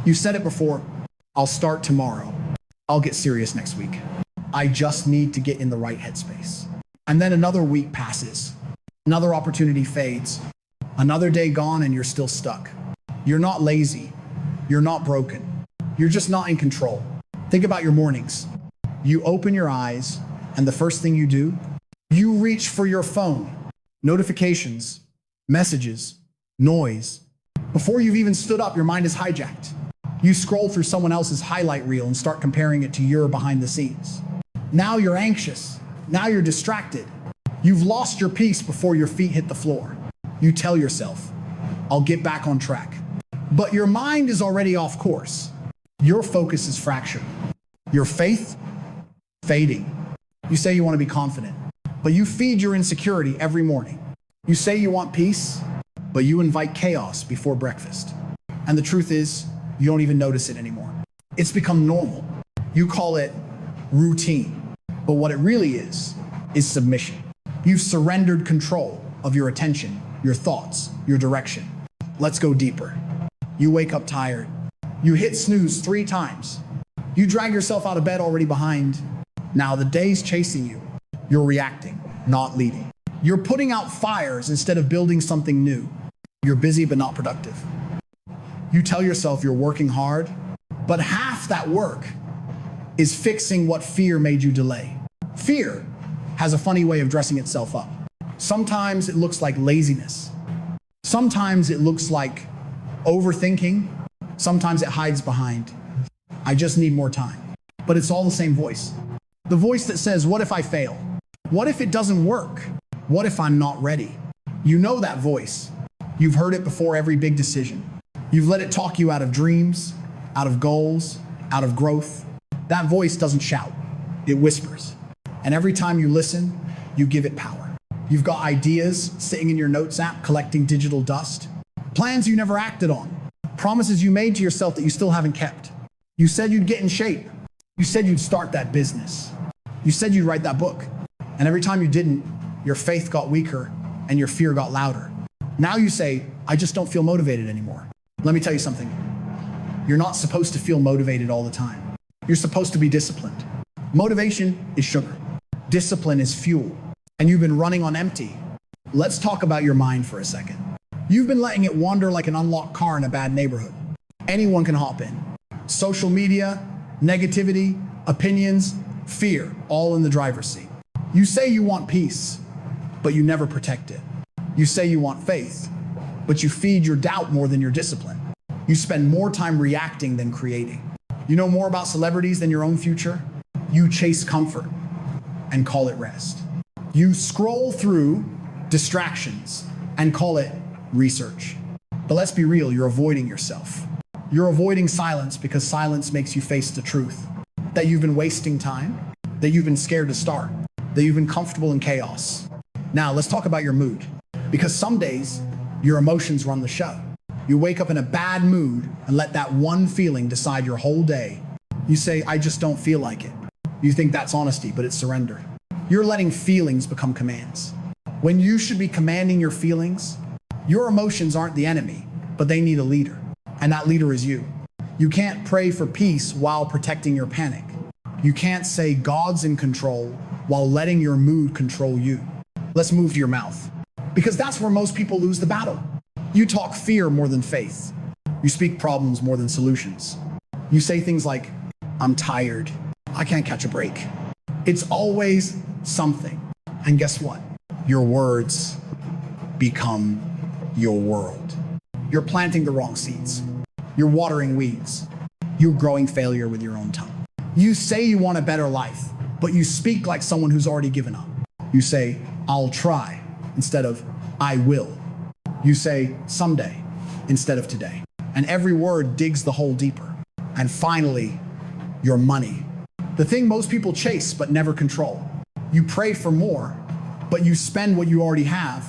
You said it before, I'll start tomorrow. I'll get serious next week. I just need to get in the right headspace. And then another week passes. Another opportunity fades. Another day gone and you're still stuck. You're not lazy. You're not broken. You're just not in control. Think about your mornings. You open your eyes and the first thing you do, you reach for your phone. Notifications, messages, noise. Before you've even stood up, your mind is hijacked. You scroll through someone else's highlight reel and start comparing it to your behind the scenes. Now you're anxious. Now you're distracted. You've lost your peace before your feet hit the floor. You tell yourself, I'll get back on track. But your mind is already off course. Your focus is fractured. Your faith, fading. You say you want to be confident, but you feed your insecurity every morning. You say you want peace, but you invite chaos before breakfast. And the truth is, you don't even notice it anymore. It's become normal. You call it routine. But what it really is submission. You've surrendered control of your attention, your thoughts, your direction. Let's go deeper. You wake up tired. You hit snooze 3 times. You drag yourself out of bed already behind. Now the day's chasing you. You're reacting, not leading. You're putting out fires instead of building something new. You're busy but not productive. You tell yourself you're working hard, but half that work is fixing what fear made you delay. Fear has a funny way of dressing itself up. Sometimes it looks like laziness. Sometimes it looks like overthinking. Sometimes it hides behind, I just need more time. But it's all the same voice. The voice that says, what if I fail? What if it doesn't work? What if I'm not ready? You know that voice. You've heard it before every big decision. You've let it talk you out of dreams, out of goals, out of growth. That voice doesn't shout, it whispers. And every time you listen, you give it power. You've got ideas sitting in your notes app collecting digital dust, plans you never acted on, promises you made to yourself that you still haven't kept. You said you'd get in shape. You said you'd start that business. You said you'd write that book. And every time you didn't, your faith got weaker and your fear got louder. Now you say, I just don't feel motivated anymore. Let me tell you something. You're not supposed to feel motivated all the time. You're supposed to be disciplined. Motivation is sugar. Discipline is fuel. And you've been running on empty. Let's talk about your mind for a second. You've been letting it wander like an unlocked car in a bad neighborhood. Anyone can hop in. Social media, negativity, opinions, fear, all in the driver's seat. You say you want peace, but you never protect it. You say you want faith, but you feed your doubt more than your discipline. You spend more time reacting than creating. You know more about celebrities than your own future. You chase comfort and call it rest. You scroll through distractions and call it research. But let's be real, you're avoiding yourself. You're avoiding silence because silence makes you face the truth. That you've been wasting time, that you've been scared to start, that you've been comfortable in chaos. Now, let's talk about your mood. Because some days, your emotions run the show. You wake up in a bad mood and let that one feeling decide your whole day. You say, I just don't feel like it. You think that's honesty, but it's surrender. You're letting feelings become commands. When you should be commanding your feelings, your emotions aren't the enemy, but they need a leader. And that leader is you. You can't pray for peace while protecting your panic. You can't say God's in control while letting your mood control you. Let's move to your mouth. Because that's where most people lose the battle. You talk fear more than faith. You speak problems more than solutions. You say things like, I'm tired. I can't catch a break. It's always something. And guess what? Your words become your world. You're planting the wrong seeds. You're watering weeds. You're growing failure with your own tongue. You say you want a better life, but you speak like someone who's already given up. You say, I'll try, instead of, I will. You say, someday, instead of today. And every word digs the hole deeper. And finally, your money. The thing most people chase but never control. You pray for more, but you spend what you already have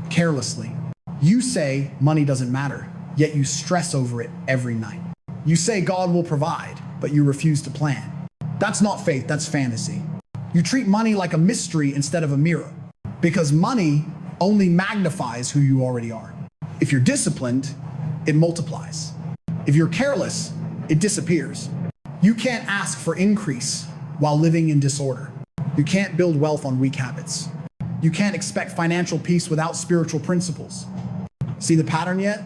carelessly. You say money doesn't matter, yet you stress over it every night. You say God will provide, but you refuse to plan. That's not faith, that's fantasy. You treat money like a mystery instead of a mirror, because money only magnifies who you already are. If you're disciplined, it multiplies. If you're careless, it disappears. You can't ask for increase while living in disorder. You can't build wealth on weak habits. You can't expect financial peace without spiritual principles. See the pattern yet?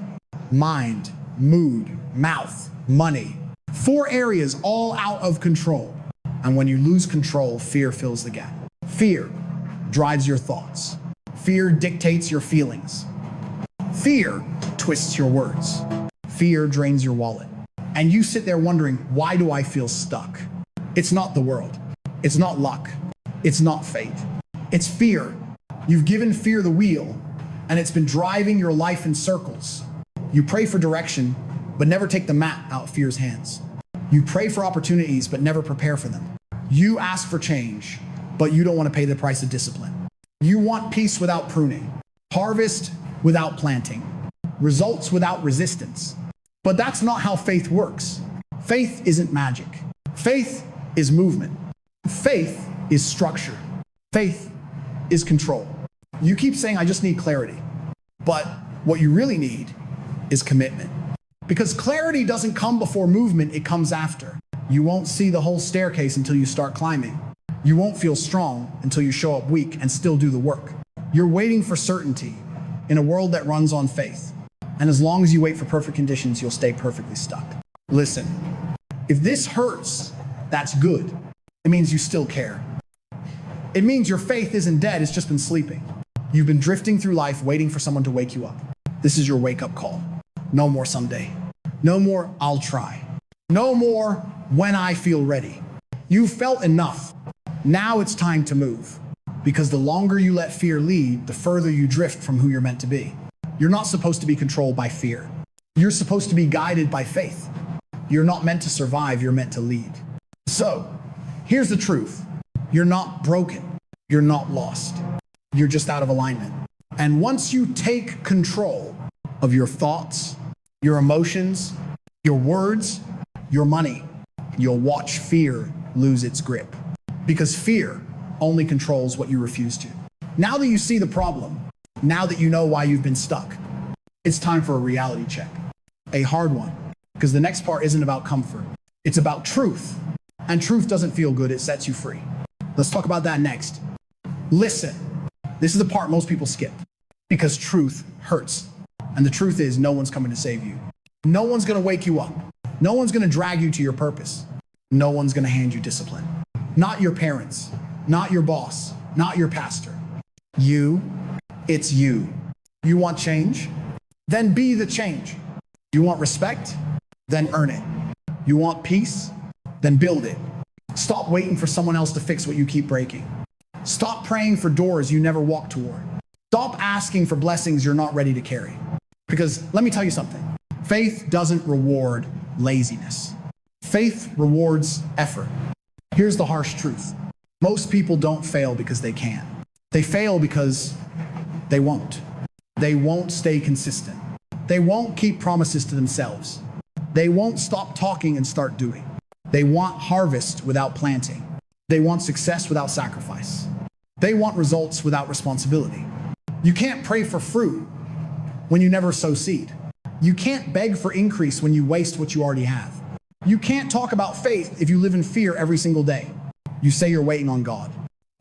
Mind, mood, mouth, money. 4 areas all out of control. And when you lose control, fear fills the gap. Fear drives your thoughts. Fear dictates your feelings. Fear twists your words. Fear drains your wallet. And you sit there wondering, why do I feel stuck? It's not the world. It's not luck. It's not fate. It's fear. You've given fear the wheel, and it's been driving your life in circles. You pray for direction, but never take the map out of fear's hands. You pray for opportunities, but never prepare for them. You ask for change, but you don't want to pay the price of discipline. You want peace without pruning, harvest without planting, results without resistance. But that's not how faith works. Faith isn't magic. Faith is movement. Faith is structure. Faith is control. You keep saying, I just need clarity. But what you really need is commitment. Because clarity doesn't come before movement, it comes after. You won't see the whole staircase until you start climbing. You won't feel strong until you show up weak and still do the work. You're waiting for certainty in a world that runs on faith. And as long as you wait for perfect conditions, you'll stay perfectly stuck. Listen, if this hurts, that's good. It means you still care. It means your faith isn't dead, it's just been sleeping. You've been drifting through life waiting for someone to wake you up. This is your wake-up call. No more someday. No more I'll try. No more when I feel ready. You've felt enough. Now it's time to move. Because the longer you let fear lead, the further you drift from who you're meant to be. You're not supposed to be controlled by fear. You're supposed to be guided by faith. You're not meant to survive, you're meant to lead. So, here's the truth. You're not broken. You're not lost. You're just out of alignment. And once you take control of your thoughts, your emotions, your words, your money, you'll watch fear lose its grip. Because fear only controls what you refuse to. Now that you see the problem, now that you know why you've been stuck, it's time for a reality check. A hard one. Because the next part isn't about comfort. It's about truth. And truth doesn't feel good, it sets you free. Let's talk about that next. Listen. This is the part most people skip. Because truth hurts. And the truth is, no one's coming to save you. No one's going to wake you up. No one's going to drag you to your purpose. No one's going to hand you discipline. Not your parents. Not your boss. Not your pastor. It's you. You want change? Then be the change. You want respect? Then earn it. You want peace? Then build it. Stop waiting for someone else to fix what you keep breaking. Stop praying for doors you never walk toward. Stop asking for blessings you're not ready to carry. Because let me tell you something. Faith doesn't reward laziness. Faith rewards effort. Here's the harsh truth. Most people don't fail because they can. They fail because they won't. They won't stay consistent. They won't keep promises to themselves. They won't stop talking and start doing. They want harvest without planting. They want success without sacrifice. They want results without responsibility. You can't pray for fruit when you never sow seed. You can't beg for increase when you waste what you already have. You can't talk about faith if you live in fear every single day. You say you're waiting on God,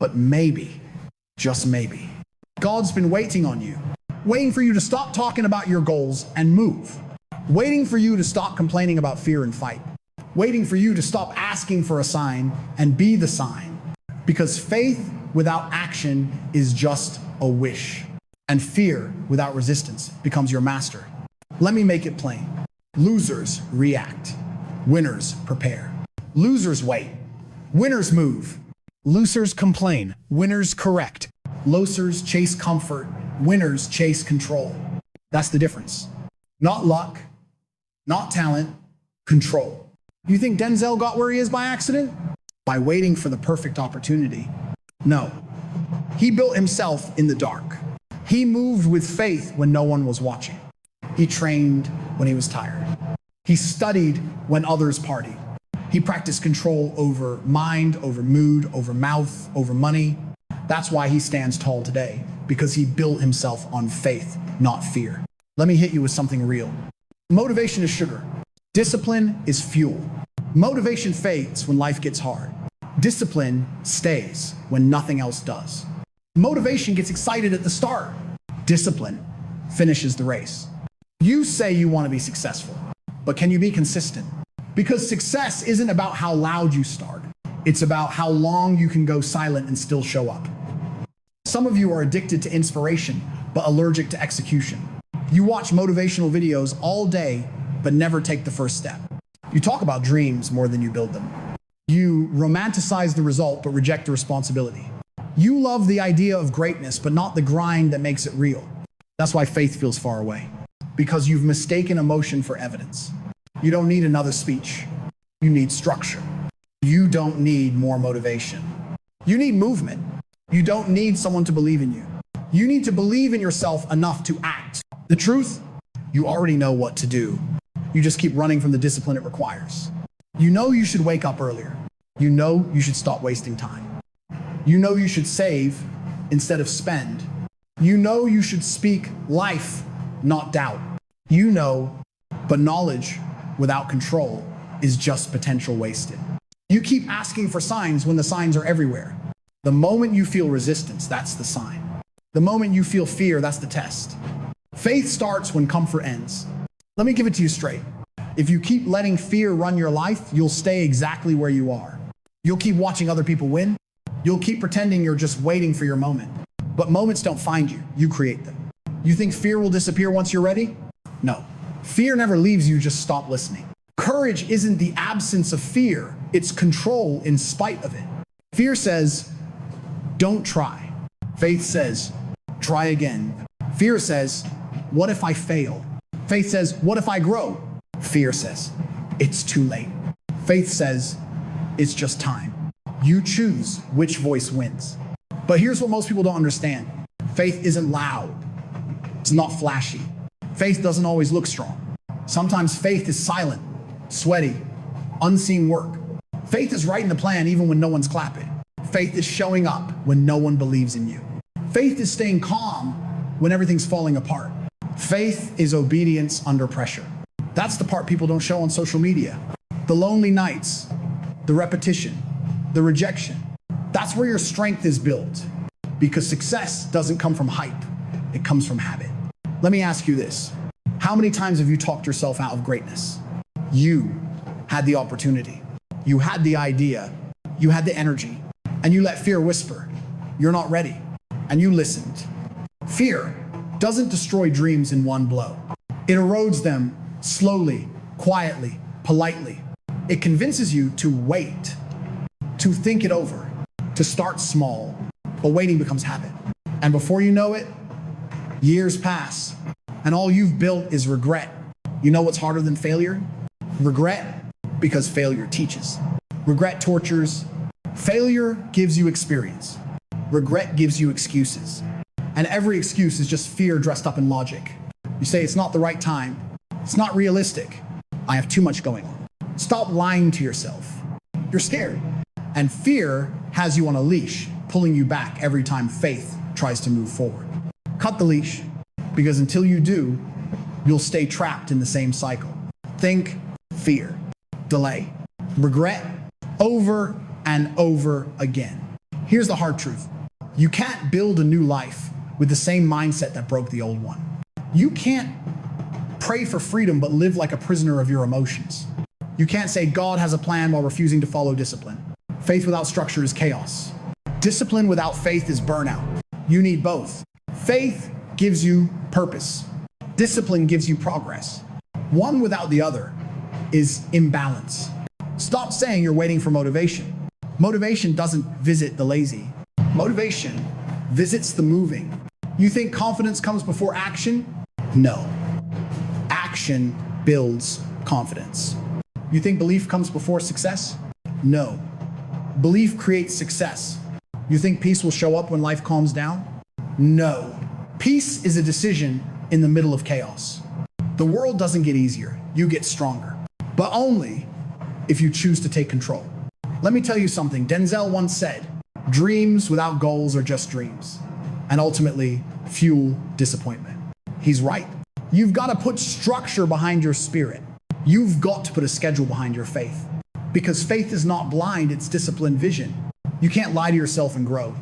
but maybe, just maybe, God's been waiting on you, waiting for you to stop talking about your goals and move, waiting for you to stop complaining about fear and fight, waiting for you to stop asking for a sign and be the sign. Because faith without action is just a wish, and fear without resistance becomes your master. Let me make it plain. Losers react. Winners prepare. Losers wait. Winners move. Losers complain. Winners correct. Losers chase comfort. Winners chase control. That's the difference. Not luck, not talent, control. You think Denzel got where he is by accident? By waiting for the perfect opportunity. No. He built himself in the dark. He moved with faith when no one was watching. He trained when he was tired. He studied when others partied. He practiced control over mind, over mood, over mouth, over money. That's why he stands tall today, because he built himself on faith, not fear. Let me hit you with something real. Motivation is sugar. Discipline is fuel. Motivation fades when life gets hard. Discipline stays when nothing else does. Motivation gets excited at the start. Discipline finishes the race. You say you want to be successful, but can you be consistent? Because success isn't about how loud you start. It's about how long you can go silent and still show up. Some of you are addicted to inspiration, but allergic to execution. You watch motivational videos all day, but never take the first step. You talk about dreams more than you build them. You romanticize the result, but reject the responsibility. You love the idea of greatness, but not the grind that makes it real. That's why faith feels far away. Because you've mistaken emotion for evidence. You don't need another speech. You need structure. You don't need more motivation. You need movement. You don't need someone to believe in you. You need to believe in yourself enough to act. The truth, you already know what to do. You just keep running from the discipline it requires. You know you should wake up earlier. You know you should stop wasting time. You know you should save instead of spend. You know you should speak life, not doubt. You know, but knowledge without control is just potential wasted. You keep asking for signs when the signs are everywhere. The moment you feel resistance, that's the sign. The moment you feel fear, that's the test. Faith starts when comfort ends. Let me give it to you straight. If you keep letting fear run your life, you'll stay exactly where you are. You'll keep watching other people win. You'll keep pretending you're just waiting for your moment. But moments don't find you, you create them. You think fear will disappear once you're ready? No. Fear never leaves you, just stop listening. Courage isn't the absence of fear, it's control in spite of it. Fear says, don't try. Faith says, try again. Fear says, what if I fail? Faith says, what if I grow? Fear says, it's too late. Faith says, it's just time. You choose which voice wins. But here's what most people don't understand. Faith isn't loud. It's not flashy. Faith doesn't always look strong. Sometimes faith is silent, sweaty, unseen work. Faith is writing the plan even when no one's clapping. Faith is showing up when no one believes in you. Faith is staying calm when everything's falling apart. Faith is obedience under pressure. That's the part people don't show on social media. The lonely nights, the repetition, the rejection. That's where your strength is built. Because success doesn't come from hype, it comes from habit. Let me ask you this. How many times have you talked yourself out of greatness? You had the opportunity. You had the idea. You had the energy. And you let fear whisper, you're not ready. And you listened. Fear doesn't destroy dreams in one blow. It erodes them slowly, quietly, politely. It convinces you to wait, to think it over, to start small, but waiting becomes habit. And before you know it, years pass, and all you've built is regret. You know what's harder than failure? Regret, because failure teaches. Regret tortures. Failure gives you experience. Regret gives you excuses. And every excuse is just fear dressed up in logic. You say it's not the right time. It's not realistic. I have too much going on. Stop lying to yourself. You're scared. And fear has you on a leash, pulling you back every time faith tries to move forward. Cut the leash, because until you do, you'll stay trapped in the same cycle. Think, fear, delay, regret, over and over again. Here's the hard truth. You can't build a new life with the same mindset that broke the old one. You can't pray for freedom but live like a prisoner of your emotions. You can't say God has a plan while refusing to follow discipline. Faith without structure is chaos. Discipline without faith is burnout. You need both. Faith gives you purpose. Discipline gives you progress. One without the other is imbalance. Stop saying you're waiting for motivation. Motivation doesn't visit the lazy. Motivation visits the moving. You think confidence comes before action? No. Action builds confidence. You think belief comes before success? No. Belief creates success. You think peace will show up when life calms down? No. Peace is a decision in the middle of chaos. The world doesn't get easier, you get stronger. But only if you choose to take control. Let me tell you something. Denzel once said, dreams without goals are just dreams, and ultimately fuel disappointment. He's right. You've got to put structure behind your spirit. You've got to put a schedule behind your faith. Because faith is not blind, it's disciplined vision. You can't lie to yourself and grow.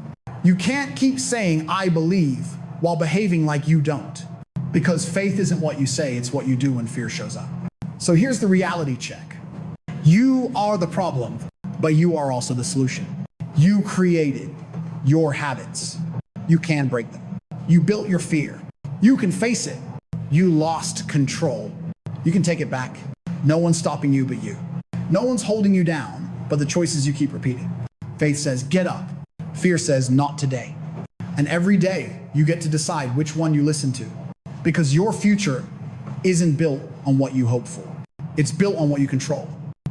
You can't keep saying, I believe, while behaving like you don't. Because faith isn't what you say, it's what you do when fear shows up. So here's the reality check. You are the problem, but you are also the solution. You created your habits. You can break them. You built your fear. You can face it. You lost control. You can take it back. No one's stopping you but you. No one's holding you down but the choices you keep repeating. Faith says, get up. Fear says, not today. And every day you get to decide which one you listen to. Because your future isn't built on what you hope for. It's built on what you control.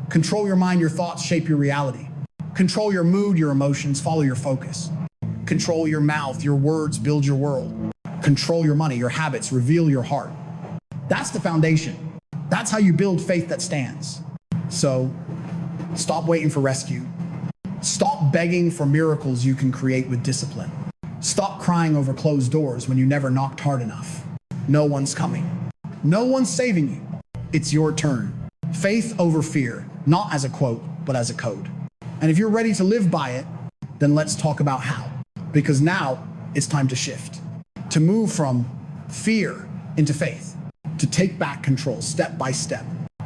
Control your mind, your thoughts shape your reality. Control your mood, your emotions, follow your focus. Control your mouth, your words build your world. Control your money, your habits reveal your heart. That's the foundation. That's how you build faith that stands. So, stop waiting for rescue. Stop begging for miracles you can create with discipline. Stop crying over closed doors when you never knocked hard enough. No one's coming. No one's saving you. It's your turn. Faith over fear, not as a quote, but as a code. And if you're ready to live by it, then let's talk about how. Because now it's time to shift. To move from fear into faith. To take back control step by step.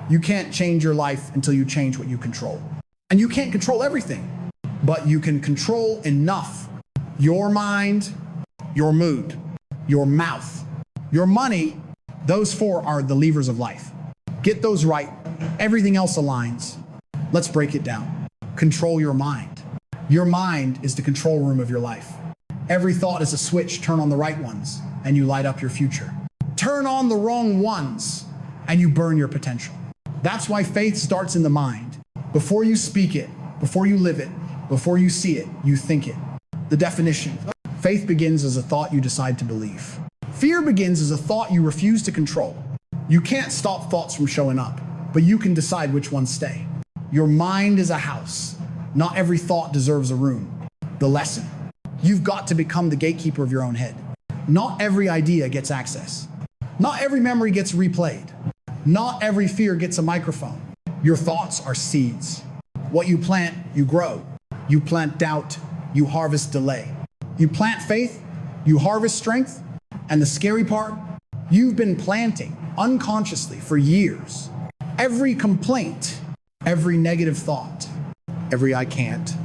You can't change your life until you change what you control. And you can't control everything, but you can control enough. Your mind, your mood, your mouth, your money, those four are the levers of life. Get those right, everything else aligns. Let's break it down. Control your mind. Your mind is the control room of your life. Every thought is a switch, turn on the right ones, and you light up your future. Turn on the wrong ones, and you burn your potential. That's why faith starts in the mind. Before you speak it, before you live it, before you see it, you think it. The definition. Faith begins as a thought you decide to believe. Fear begins as a thought you refuse to control. You can't stop thoughts from showing up, but you can decide which ones stay. Your mind is a house. Not every thought deserves a room. The lesson. You've got to become the gatekeeper of your own head. Not every idea gets access. Not every memory gets replayed. Not every fear gets a microphone. Your thoughts are seeds. What you plant, you grow. You plant doubt, you harvest delay. You plant faith, you harvest strength. And the scary part, you've been planting unconsciously for years. Every complaint, every negative thought, every I can't,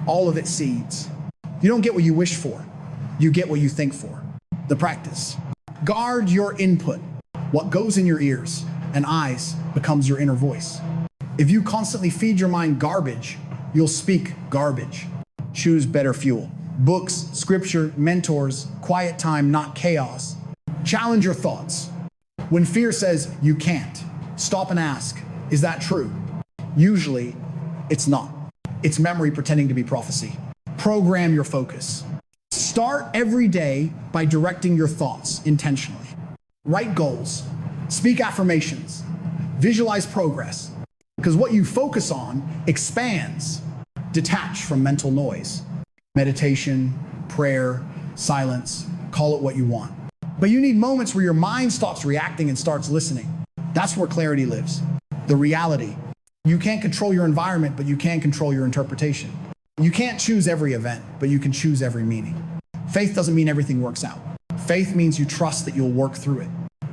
all of it seeds. You don't get what you wish for, you get what you think for. The practice. Guard your input. What goes in your ears and eyes becomes your inner voice. If you constantly feed your mind garbage, you'll speak garbage. Choose better fuel. Books, scripture, mentors, quiet time, not chaos. Challenge your thoughts. When fear says you can't, stop and ask, is that true? Usually, it's not. It's memory pretending to be prophecy. Program your focus. Start every day by directing your thoughts intentionally. Write goals. Speak affirmations. Visualize progress. Because what you focus on expands. Detach from mental noise. Meditation, prayer, silence, call it what you want. But you need moments where your mind stops reacting and starts listening. That's where clarity lives. The reality. You can't control your environment, but you can control your interpretation. You can't choose every event, but you can choose every meaning. Faith doesn't mean everything works out. Faith means you trust that you'll work through it.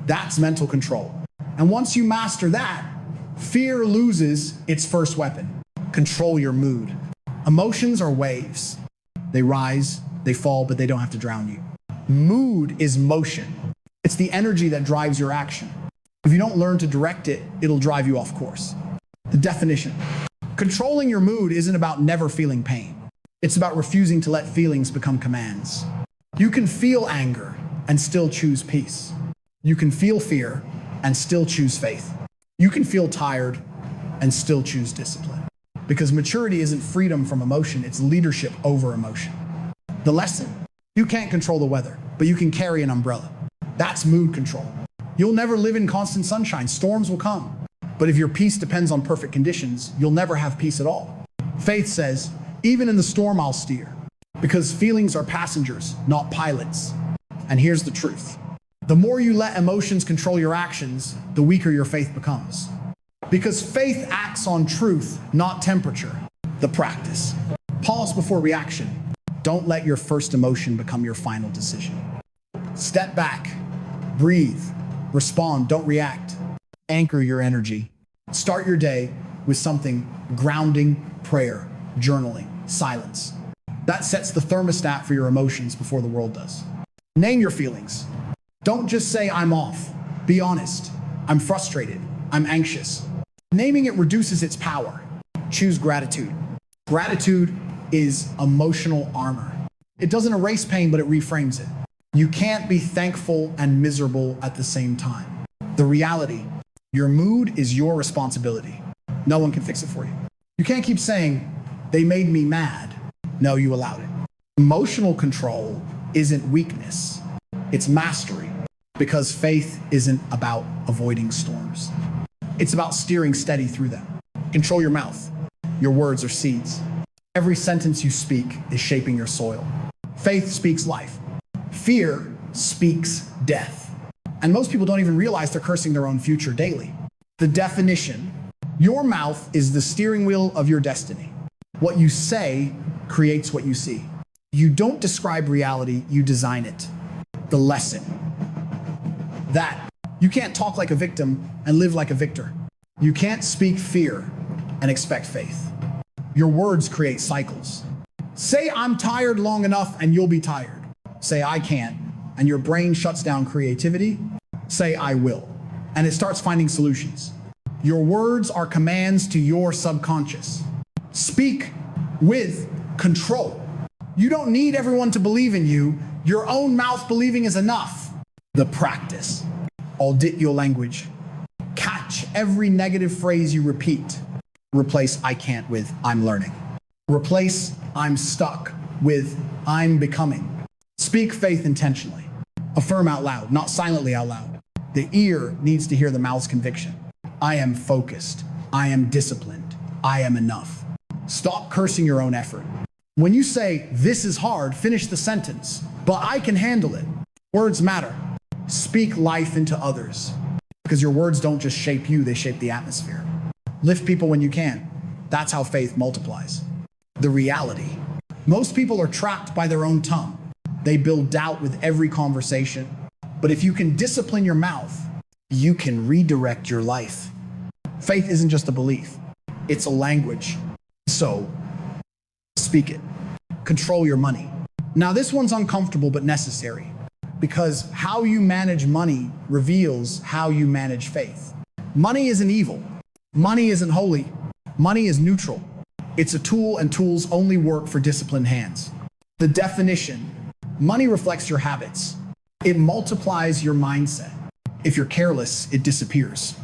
That's mental control. And once you master that, fear loses its first weapon. Control your mood. Emotions are waves. They rise, they fall, but they don't have to drown you. Mood is motion. It's the energy that drives your action. If you don't learn to direct it, it'll drive you off course. The definition. Controlling your mood isn't about never feeling pain. It's about refusing to let feelings become commands. You can feel anger and still choose peace. You can feel fear and still choose faith. You can feel tired and still choose discipline. Because maturity isn't freedom from emotion, it's leadership over emotion. The lesson, you can't control the weather, but you can carry an umbrella. That's mood control. You'll never live in constant sunshine, storms will come. But if your peace depends on perfect conditions, you'll never have peace at all. Faith says, even in the storm I'll steer, because feelings are passengers, not pilots. And here's the truth. The more you let emotions control your actions, the weaker your faith becomes. Because faith acts on truth, not temperature. The practice. Pause before reaction. Don't let your first emotion become your final decision. Step back, breathe, respond, don't react. Anchor your energy. Start your day with something grounding, prayer, journaling, silence. That sets the thermostat for your emotions before the world does. Name your feelings. Don't just say, I'm off. Be honest. I'm frustrated. I'm anxious. Naming it reduces its power. Choose gratitude. Gratitude is emotional armor. It doesn't erase pain, but it reframes it. You can't be thankful and miserable at the same time. The reality, your mood is your responsibility. No one can fix it for you. You can't keep saying, they made me mad. No, you allowed it. Emotional control isn't weakness, it's mastery. Because faith isn't about avoiding storms. It's about steering steady through them. Control your mouth. Your words are seeds. Every sentence you speak is shaping your soil. Faith speaks life. Fear speaks death. And most people don't even realize they're cursing their own future daily. The definition, your mouth is the steering wheel of your destiny. What you say creates what you see. You don't describe reality, you design it. The lesson. That you can't talk like a victim and live like a victor. You can't speak fear and expect faith. Your words create cycles. Say I'm tired long enough and you'll be tired. Say I can't and your brain shuts down creativity. Say I will and it starts finding solutions. Your words are commands to your subconscious. Speak with control. You don't need everyone to believe in you. Your own mouth believing is enough. The practice. Audit your language. Catch every negative phrase you repeat. Replace I can't with I'm learning. Replace I'm stuck with I'm becoming. Speak faith intentionally. Affirm out loud, not silently out loud. The ear needs to hear the mouth's conviction. I am focused. I am disciplined. I am enough. Stop cursing your own effort. When you say, this is hard, finish the sentence, but I can handle it. Words matter. Speak life into others. Because your words don't just shape you, they shape the atmosphere. Lift people when you can. That's how faith multiplies. The reality. Most people are trapped by their own tongue. They build doubt with every conversation. But if you can discipline your mouth, you can redirect your life. Faith isn't just a belief, it's a language. So, speak it. Control your money. Now, this one's uncomfortable but necessary because how you manage money reveals how you manage faith. Money isn't evil. Money isn't holy. Money is neutral. It's a tool and tools only work for disciplined hands. The definition, money reflects your habits. It multiplies your mindset. If you're careless, it disappears.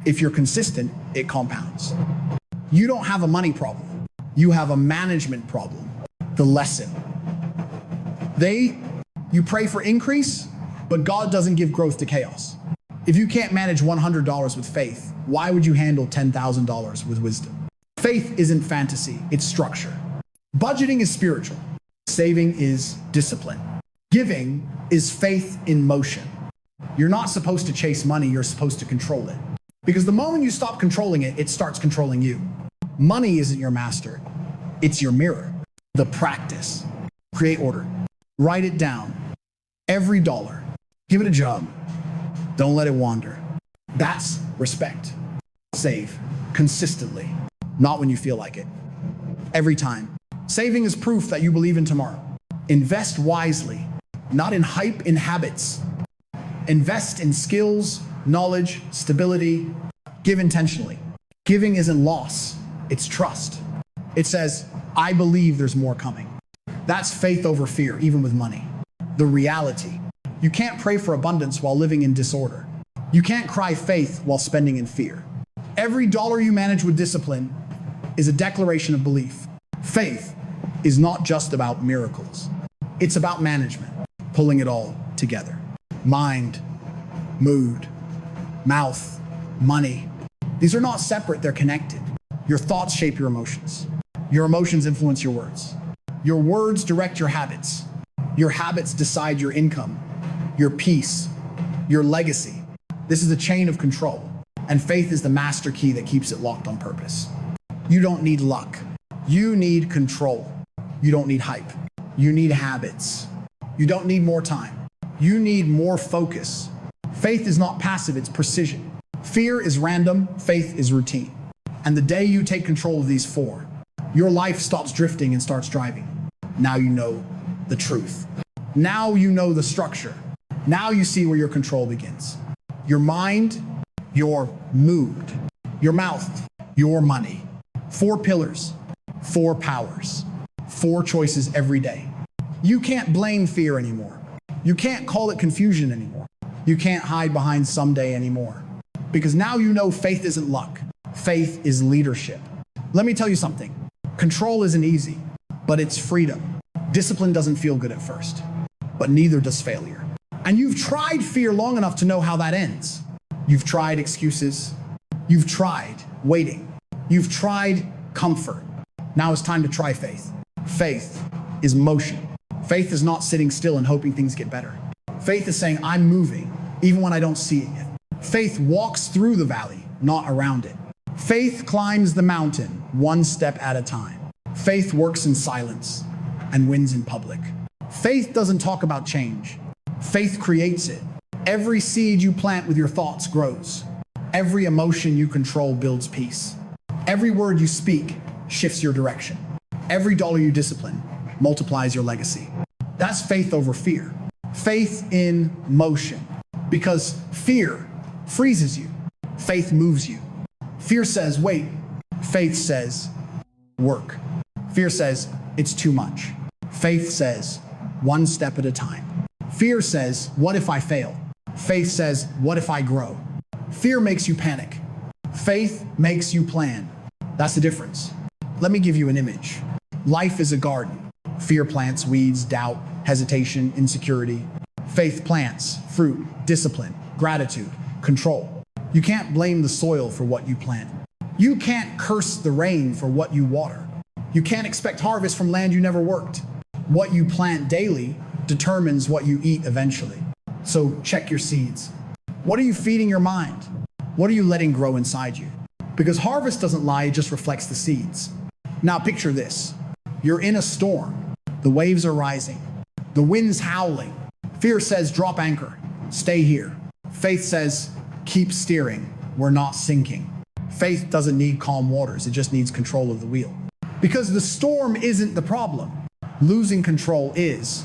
If you're consistent, it compounds. You don't have a money problem. You have a management problem. The lesson. You pray for increase, but God doesn't give growth to chaos. If you can't manage $100 with faith, why would you handle $10,000 with wisdom? Faith isn't fantasy, it's structure. Budgeting is spiritual. Saving is discipline. Giving is faith in motion. You're not supposed to chase money, you're supposed to control it. Because the moment you stop controlling it, it starts controlling you. Money isn't your master, it's your mirror. The practice. Create order. Write it down. Every dollar. Give it a job. Don't let it wander. That's respect. Save consistently, not when you feel like it. Every time. Saving is proof that you believe in tomorrow. Invest wisely, not in hype, in habits. Invest in skills, knowledge, stability. Give intentionally. Giving isn't loss, it's trust. It says, I believe there's more coming. That's faith over fear, even with money. The reality. You can't pray for abundance while living in disorder. You can't cry faith while spending in fear. Every dollar you manage with discipline is a declaration of belief. Faith is not just about miracles. It's about management, pulling it all together. Mind, mood, mouth, money. These are not separate, they're connected. Your thoughts shape your emotions. Your emotions influence your words. Your words direct your habits. Your habits decide your income, your peace, your legacy. This is a chain of control. And faith is the master key that keeps it locked on purpose. You don't need luck. You need control. You don't need hype. You need habits. You don't need more time. You need more focus. Faith is not passive, it's precision. Fear is random, faith is routine. And the day you take control of these four, your life stops drifting and starts driving. Now you know the truth. Now you know the structure. Now you see where your control begins. Your mind, your mood, your mouth, your money. 4 pillars, 4 powers, 4 choices every day. You can't blame fear anymore. You can't call it confusion anymore. You can't hide behind someday anymore. Because now you know faith isn't luck. Faith is leadership. Let me tell you something. Control isn't easy, but it's freedom. Discipline doesn't feel good at first, but neither does failure. And you've tried fear long enough to know how that ends. You've tried excuses. You've tried waiting. You've tried comfort. Now it's time to try faith. Faith is motion. Faith is not sitting still and hoping things get better. Faith is saying, I'm moving, even when I don't see it yet. Faith walks through the valley, not around it. Faith climbs the mountain, one step at a time. Faith works in silence and wins in public. Faith doesn't talk about change. Faith creates it. Every seed you plant with your thoughts grows. Every emotion you control builds peace. Every word you speak shifts your direction. Every dollar you discipline multiplies your legacy. That's faith over fear. Faith in motion. Because fear freezes you. Faith moves you. Fear says, wait. Faith says, work. Fear says, it's too much. Faith says, one step at a time. Fear says, what if I fail? Faith says, what if I grow? Fear makes you panic. Faith makes you plan. That's the difference. Let me give you an image. Life is a garden. Fear plants weeds, doubt, hesitation, insecurity. Faith plants fruit, discipline, gratitude, control. You can't blame the soil for what you plant. You can't curse the rain for what you water. You can't expect harvest from land you never worked. What you plant daily determines what you eat eventually. So check your seeds. What are you feeding your mind? What are you letting grow inside you? Because harvest doesn't lie, it just reflects the seeds. Now picture this. You're in a storm. The waves are rising. The wind's howling. Fear says, drop anchor. Stay here. Faith says, keep steering. We're not sinking. Faith doesn't need calm waters. It just needs control of the wheel. Because the storm isn't the problem. Losing control is.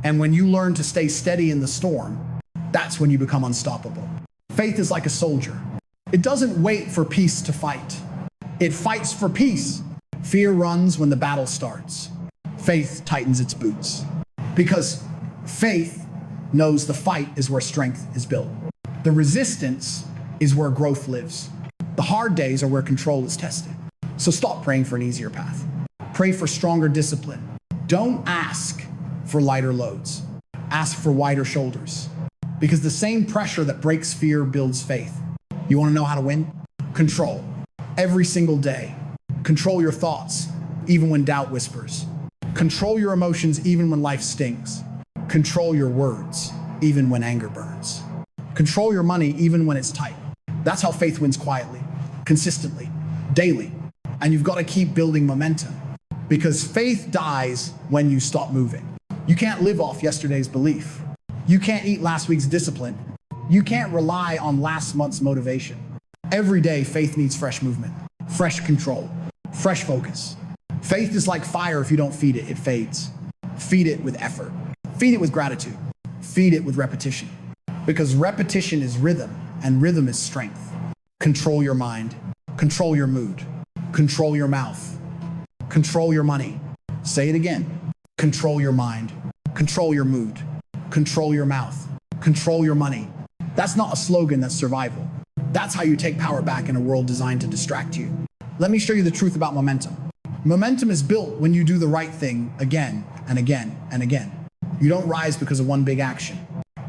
And when you learn to stay steady in the storm, that's when you become unstoppable. Faith is like a soldier. It doesn't wait for peace to fight. It fights for peace. Fear runs when the battle starts. Faith tightens its boots. Because faith knows the fight is where strength is built. The resistance is where growth lives. The hard days are where control is tested. So stop praying for an easier path. Pray for stronger discipline. Don't ask for lighter loads. Ask for wider shoulders. Because the same pressure that breaks fear builds faith. You want to know how to win? Control. Every single day. Control your thoughts, even when doubt whispers. Control your emotions, even when life stings. Control your words, even when anger burns. Control your money, even when it's tight. That's how faith wins quietly, consistently, daily. And you've got to keep building momentum. Because faith dies when you stop moving. You can't live off yesterday's belief. You can't eat last week's discipline. You can't rely on last month's motivation. Every day, faith needs fresh movement, fresh control, fresh focus. Faith is like fire. If you don't feed it, it fades. Feed it with effort. Feed it with gratitude. Feed it with repetition. Because repetition is rhythm, and rhythm is strength. Control your mind. Control your mood. Control your mouth. Control your money. Say it again. Control your mind. Control your mood. Control your mouth. Control your money. That's not a slogan, that's survival. That's how you take power back in a world designed to distract you. Let me show you the truth about momentum. Momentum is built when you do the right thing again and again and again. You don't rise because of one big action.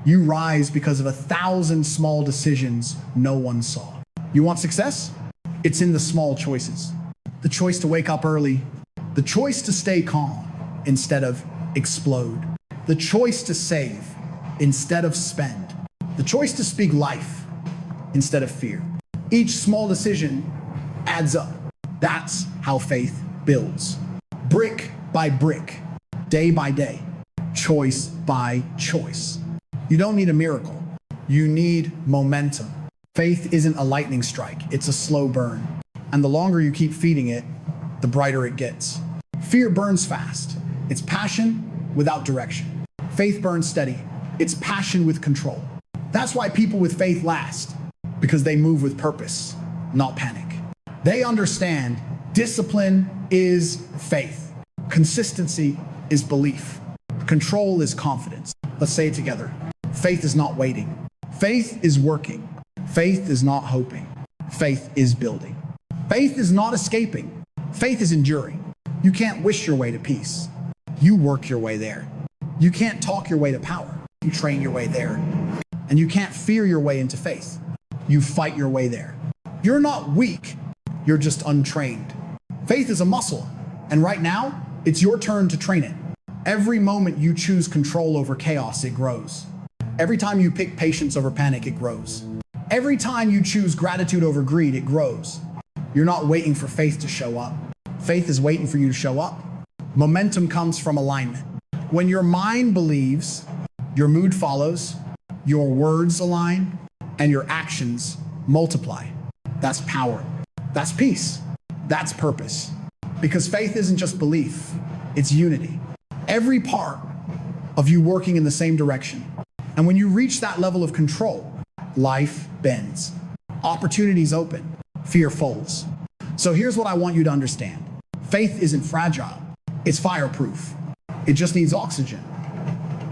You rise because of 1,000 small decisions no one saw. You want success? It's in the small choices. The choice to wake up early. The choice to stay calm instead of explode. The choice to save instead of spend. The choice to speak life instead of fear. Each small decision adds up. That's how faith builds. Brick by brick, day by day, choice by choice. You don't need a miracle. You need momentum. Faith isn't a lightning strike, it's a slow burn. And the longer you keep feeding it, the brighter it gets. Fear burns fast. It's passion without direction. Faith burns steady. It's passion with control. That's why people with faith last, because they move with purpose, not panic. They understand discipline is faith. Consistency is belief. Control is confidence. Let's say it together. Faith is not waiting. Faith is working. Faith is not hoping. Faith is building. Faith is not escaping. Faith is enduring. You can't wish your way to peace. You work your way there. You can't talk your way to power. You train your way there. And you can't fear your way into faith. You fight your way there. You're not weak. You're just untrained. Faith is a muscle. And right now, it's your turn to train it. Every moment you choose control over chaos, it grows. Every time you pick patience over panic, it grows. Every time you choose gratitude over greed, it grows. You're not waiting for faith to show up. Faith is waiting for you to show up. Momentum comes from alignment. When your mind believes, your mood follows, your words align, and your actions multiply. That's power. That's peace. That's purpose. Because faith isn't just belief, it's unity. Every part of you working in the same direction. And when you reach that level of control, life bends. Opportunities open. Fear folds. So here's what I want you to understand. Faith isn't fragile. It's fireproof. It just needs oxygen.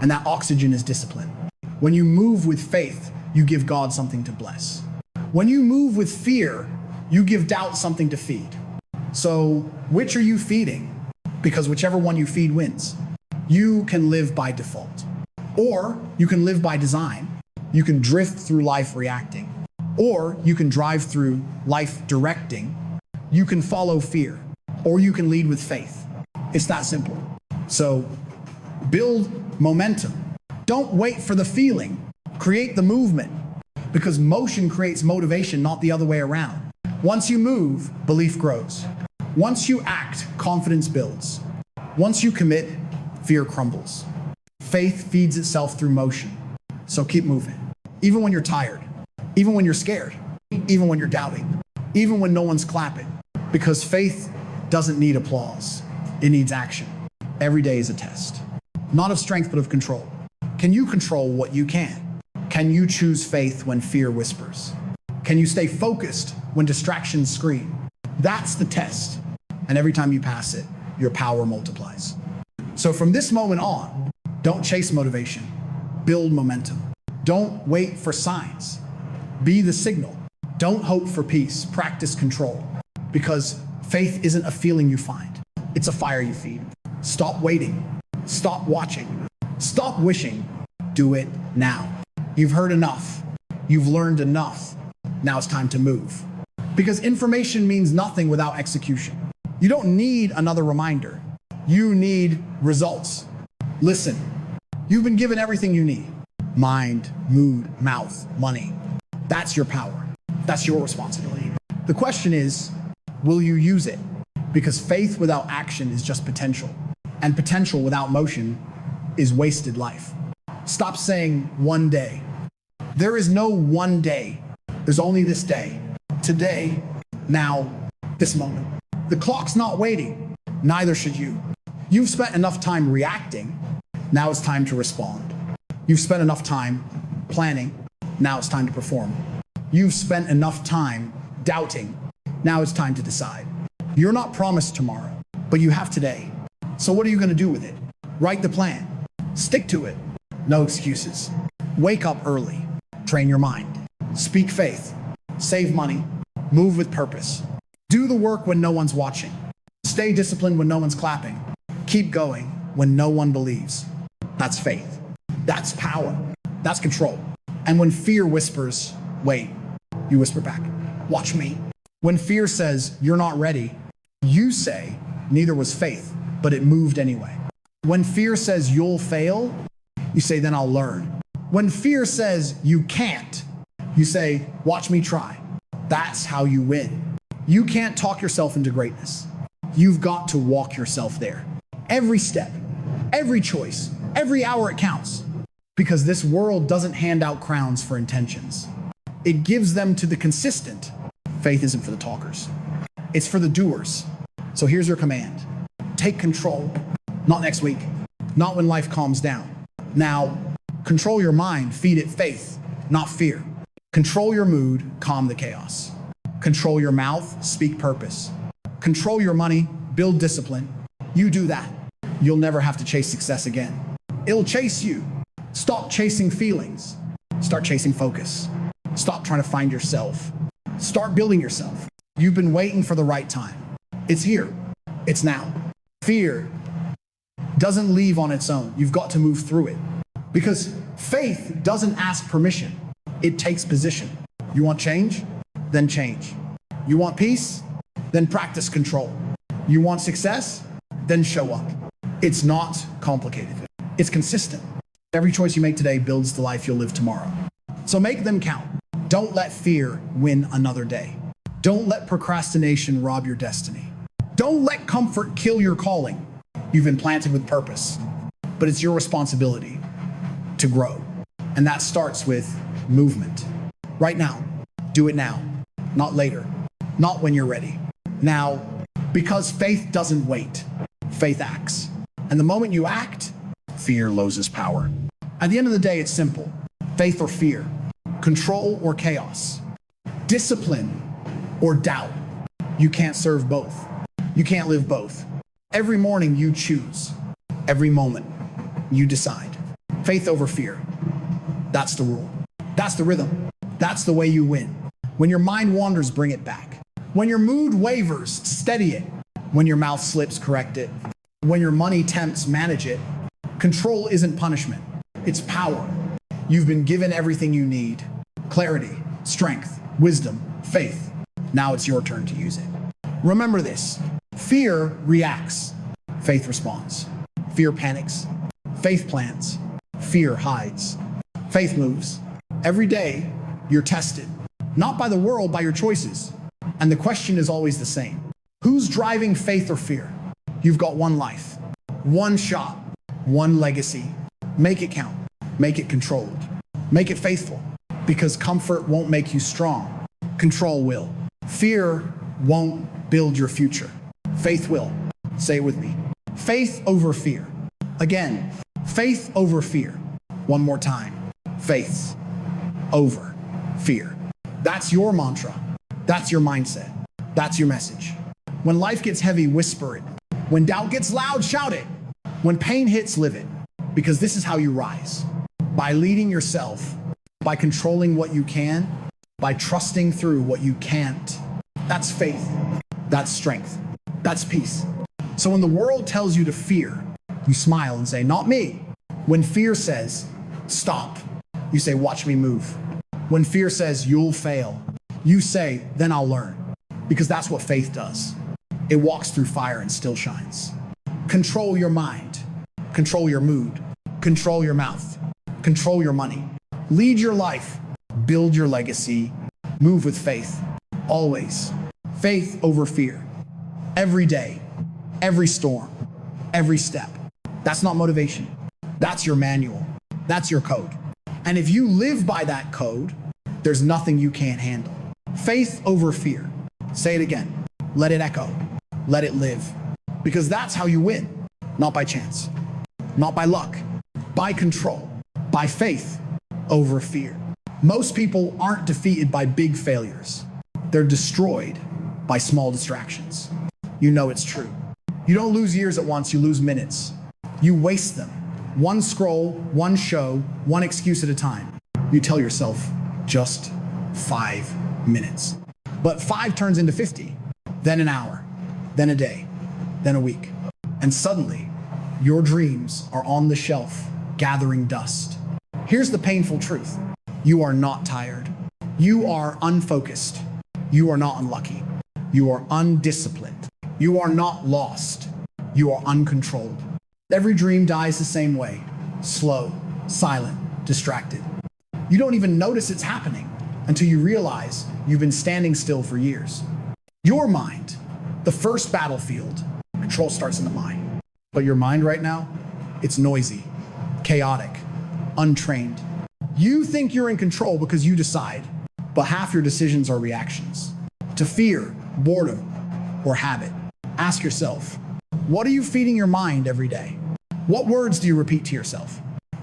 And that oxygen is discipline. When you move with faith, you give God something to bless. When you move with fear, you give doubt something to feed. So which are you feeding? Because whichever one you feed wins. You can live by default. Or you can live by design. You can drift through life reacting. Or you can drive through life directing. You can follow fear. Or you can lead with faith. It's that simple. So build momentum. Don't wait for the feeling. Create the movement. Because motion creates motivation, not the other way around. Once you move, belief grows. Once you act, confidence builds. Once you commit, fear crumbles. Faith feeds itself through motion. So keep moving. Even when you're tired, even when you're scared, even when you're doubting, even when no one's clapping. Because faith doesn't need applause. It needs action. Every day is a test. Not of strength, but of control. Can you control what you can? Can you choose faith when fear whispers? Can you stay focused when distractions scream? That's the test. And every time you pass it, your power multiplies. So from this moment on, don't chase motivation. Build momentum. Don't wait for signs. Be the signal. Don't hope for peace. Practice control. Because faith isn't a feeling you find. It's a fire you feed. Stop waiting. Stop watching. Stop wishing. Do it now. You've heard enough. You've learned enough. Now it's time to move. Because information means nothing without execution. You don't need another reminder. You need results. Listen. You've been given everything you need. Mind, mood, mouth, money. That's your power. That's your responsibility. The question is, will you use it? Because faith without action is just potential. And potential without motion is wasted life. Stop saying one day. There is no one day. There's only this day. Today, now, this moment. The clock's not waiting. Neither should you. You've spent enough time reacting. Now it's time to respond. You've spent enough time planning. Now it's time to perform. You've spent enough time doubting. Now it's time to decide. You're not promised tomorrow, but you have today. So what are you going to do with it? Write the plan. Stick to it. No excuses. Wake up early. Train your mind. Speak faith. Save money. Move with purpose. Do the work when no one's watching. Stay disciplined when no one's clapping. Keep going when no one believes. That's faith. That's power. That's control. And when fear whispers, wait, you whisper back, watch me. When fear says, you're not ready, you say, neither was faith, but it moved anyway. When fear says you'll fail, you say, then I'll learn. When fear says you can't, you say, watch me try. That's how you win. You can't talk yourself into greatness. You've got to walk yourself there. Every step, every choice, every hour it counts. Because this world doesn't hand out crowns for intentions. It gives them to the consistent. Faith isn't for the talkers. It's for the doers. So here's your command. Take control. Not next week. Not when life calms down. Now, control your mind. Feed it faith, not fear. Control your mood. Calm the chaos. Control your mouth. Speak purpose. Control your money. Build discipline. You do that. You'll never have to chase success again. It'll chase you. Stop chasing feelings. Start chasing focus. Stop trying to find yourself. Start building yourself. You've been waiting for the right time. It's here. It's now. Fear doesn't leave on its own. You've got to move through it. Because faith doesn't ask permission. It takes position. You want change? Then change. You want peace? Then practice control. You want success? Then show up. It's not complicated. It's consistent. Every choice you make today builds the life you'll live tomorrow. So make them count. Don't let fear win another day. Don't let procrastination rob your destiny. Don't let comfort kill your calling. You've been planted with purpose, but it's your responsibility to grow. And that starts with movement. Right now. Do it now, not later, not when you're ready. Now, because faith doesn't wait, faith acts. And the moment you act, fear loses power. At the end of the day, it's simple. Faith or fear, control or chaos, discipline or doubt. You can't serve both. You can't live both. Every morning you choose. Every moment you decide. Faith over fear. That's the rule. That's the rhythm. That's the way you win. When your mind wanders, bring it back. When your mood wavers, steady it. When your mouth slips, correct it. When your money tempts, manage it. Control isn't punishment. It's power. You've been given everything you need. Clarity, strength, wisdom, faith. Now it's your turn to use it. Remember this. Fear reacts. Faith responds. Fear panics. Faith plans. Fear hides. Faith moves. Every day, you're tested. Not by the world, by your choices. And the question is always the same. Who's driving faith or fear? You've got one life, one shot, one legacy. Make it count. Make it controlled. Make it faithful. Because comfort won't make you strong. Control will. Fear won't build your future. Faith will. Say it with me. Faith over fear. Again, faith over fear. One more time. Faith over fear. That's your mantra. That's your mindset. That's your message. When life gets heavy, whisper it. When doubt gets loud, shout it. When pain hits, live it. Because this is how you rise. By leading yourself, by controlling what you can, by trusting through what you can't. That's faith. That's strength. That's peace. So when the world tells you to fear, you smile and say, not me. When fear says, stop, you say, watch me move. When fear says, you'll fail, you say, then I'll learn. Because that's what faith does. It walks through fire and still shines. Control your mind. Control your mood. Control your mouth. Control your money. Lead your life. Build your legacy. Move with faith. Always. Faith over fear. Every day. Every storm. Every step. That's not motivation. That's your manual. That's your code. And if you live by that code, there's nothing you can't handle. Faith over fear. Say it again. Let it echo. Let it live. Because that's how you win. Not by chance. Not by luck. By control. By faith over fear. Most people aren't defeated by big failures. They're destroyed by small distractions. You know it's true. You don't lose years at once, you lose minutes. You waste them. One scroll, one show, one excuse at a time. You tell yourself, just 5 minutes. But 5 turns into 50, then an hour, then a day, then a week. And suddenly, your dreams are on the shelf, gathering dust. Here's the painful truth. You are not tired. You are unfocused. You are not unlucky. You are undisciplined. You are not lost. You are uncontrolled. Every dream dies the same way. Slow, silent, distracted. You don't even notice it's happening until you realize you've been standing still for years. Your mind, the first battlefield, control starts in the mind. But your mind right now, it's noisy, chaotic, untrained. You think you're in control because you decide, but half your decisions are reactions to fear, boredom, or habit. Ask yourself, what are you feeding your mind every day? What words do you repeat to yourself?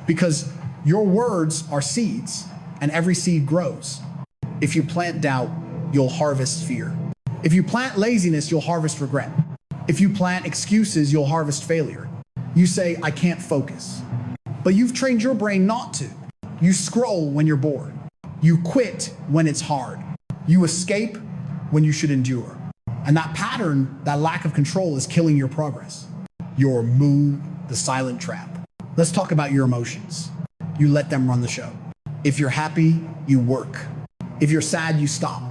Because your words are seeds, and every seed grows. If you plant doubt, you'll harvest fear. If you plant laziness, you'll harvest regret. If you plant excuses, you'll harvest failure. You say, I can't focus. But you've trained your brain not to. You scroll when you're bored. You quit when it's hard. You escape when you should endure. And that pattern, that lack of control, is killing your progress. Your mood, the silent trap. Let's talk about your emotions. You let them run the show. If you're happy, you work. If you're sad, you stop.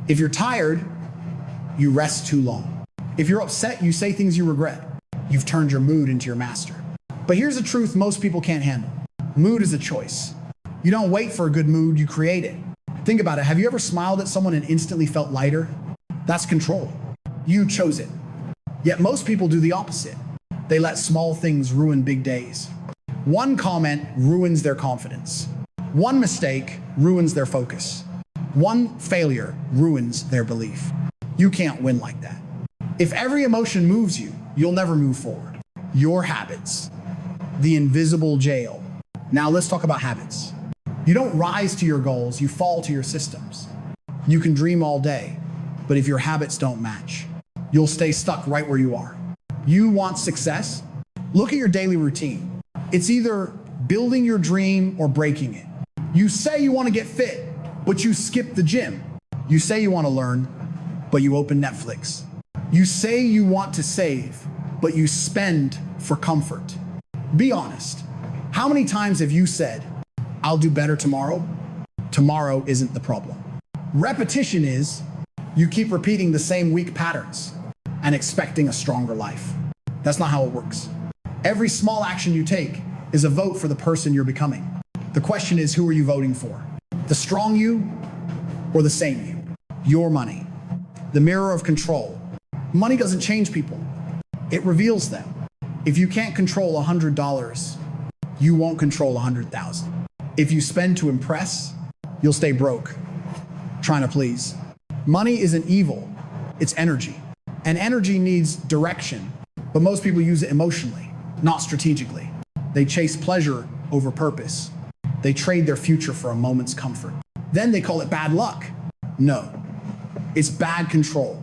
If you're tired, you rest too long. If you're upset, you say things you regret. You've turned your mood into your master. But here's the truth most people can't handle. Mood is a choice. You don't wait for a good mood, you create it. Think about it. Have you ever smiled at someone and instantly felt lighter? That's control. You chose it. Yet most people do the opposite. They let small things ruin big days. One comment ruins their confidence. One mistake ruins their focus. One failure ruins their belief. You can't win like that. If every emotion moves you, you'll never move forward. Your habits, the invisible jail. Now let's talk about habits. You don't rise to your goals, you fall to your systems. You can dream all day, but if your habits don't match, you'll stay stuck right where you are. You want success? Look at your daily routine. It's either building your dream or breaking it. You say you want to get fit, but you skip the gym. You say you want to learn, but you open Netflix. You say you want to save, but you spend for comfort. Be honest. How many times have you said, I'll do better tomorrow? Tomorrow isn't the problem. Repetition is, you keep repeating the same weak patterns and expecting a stronger life. That's not how it works. Every small action you take is a vote for the person you're becoming. The question is, who are you voting for? The strong you or the same you? Your money, the mirror of control. Money doesn't change people. It reveals them. If you can't control $100, you won't control 100,000. If you spend to impress, you'll stay broke, trying to please. Money isn't evil, it's energy. And energy needs direction, but most people use it emotionally, not strategically. They chase pleasure over purpose. They trade their future for a moment's comfort. Then they call it bad luck. No, it's bad control.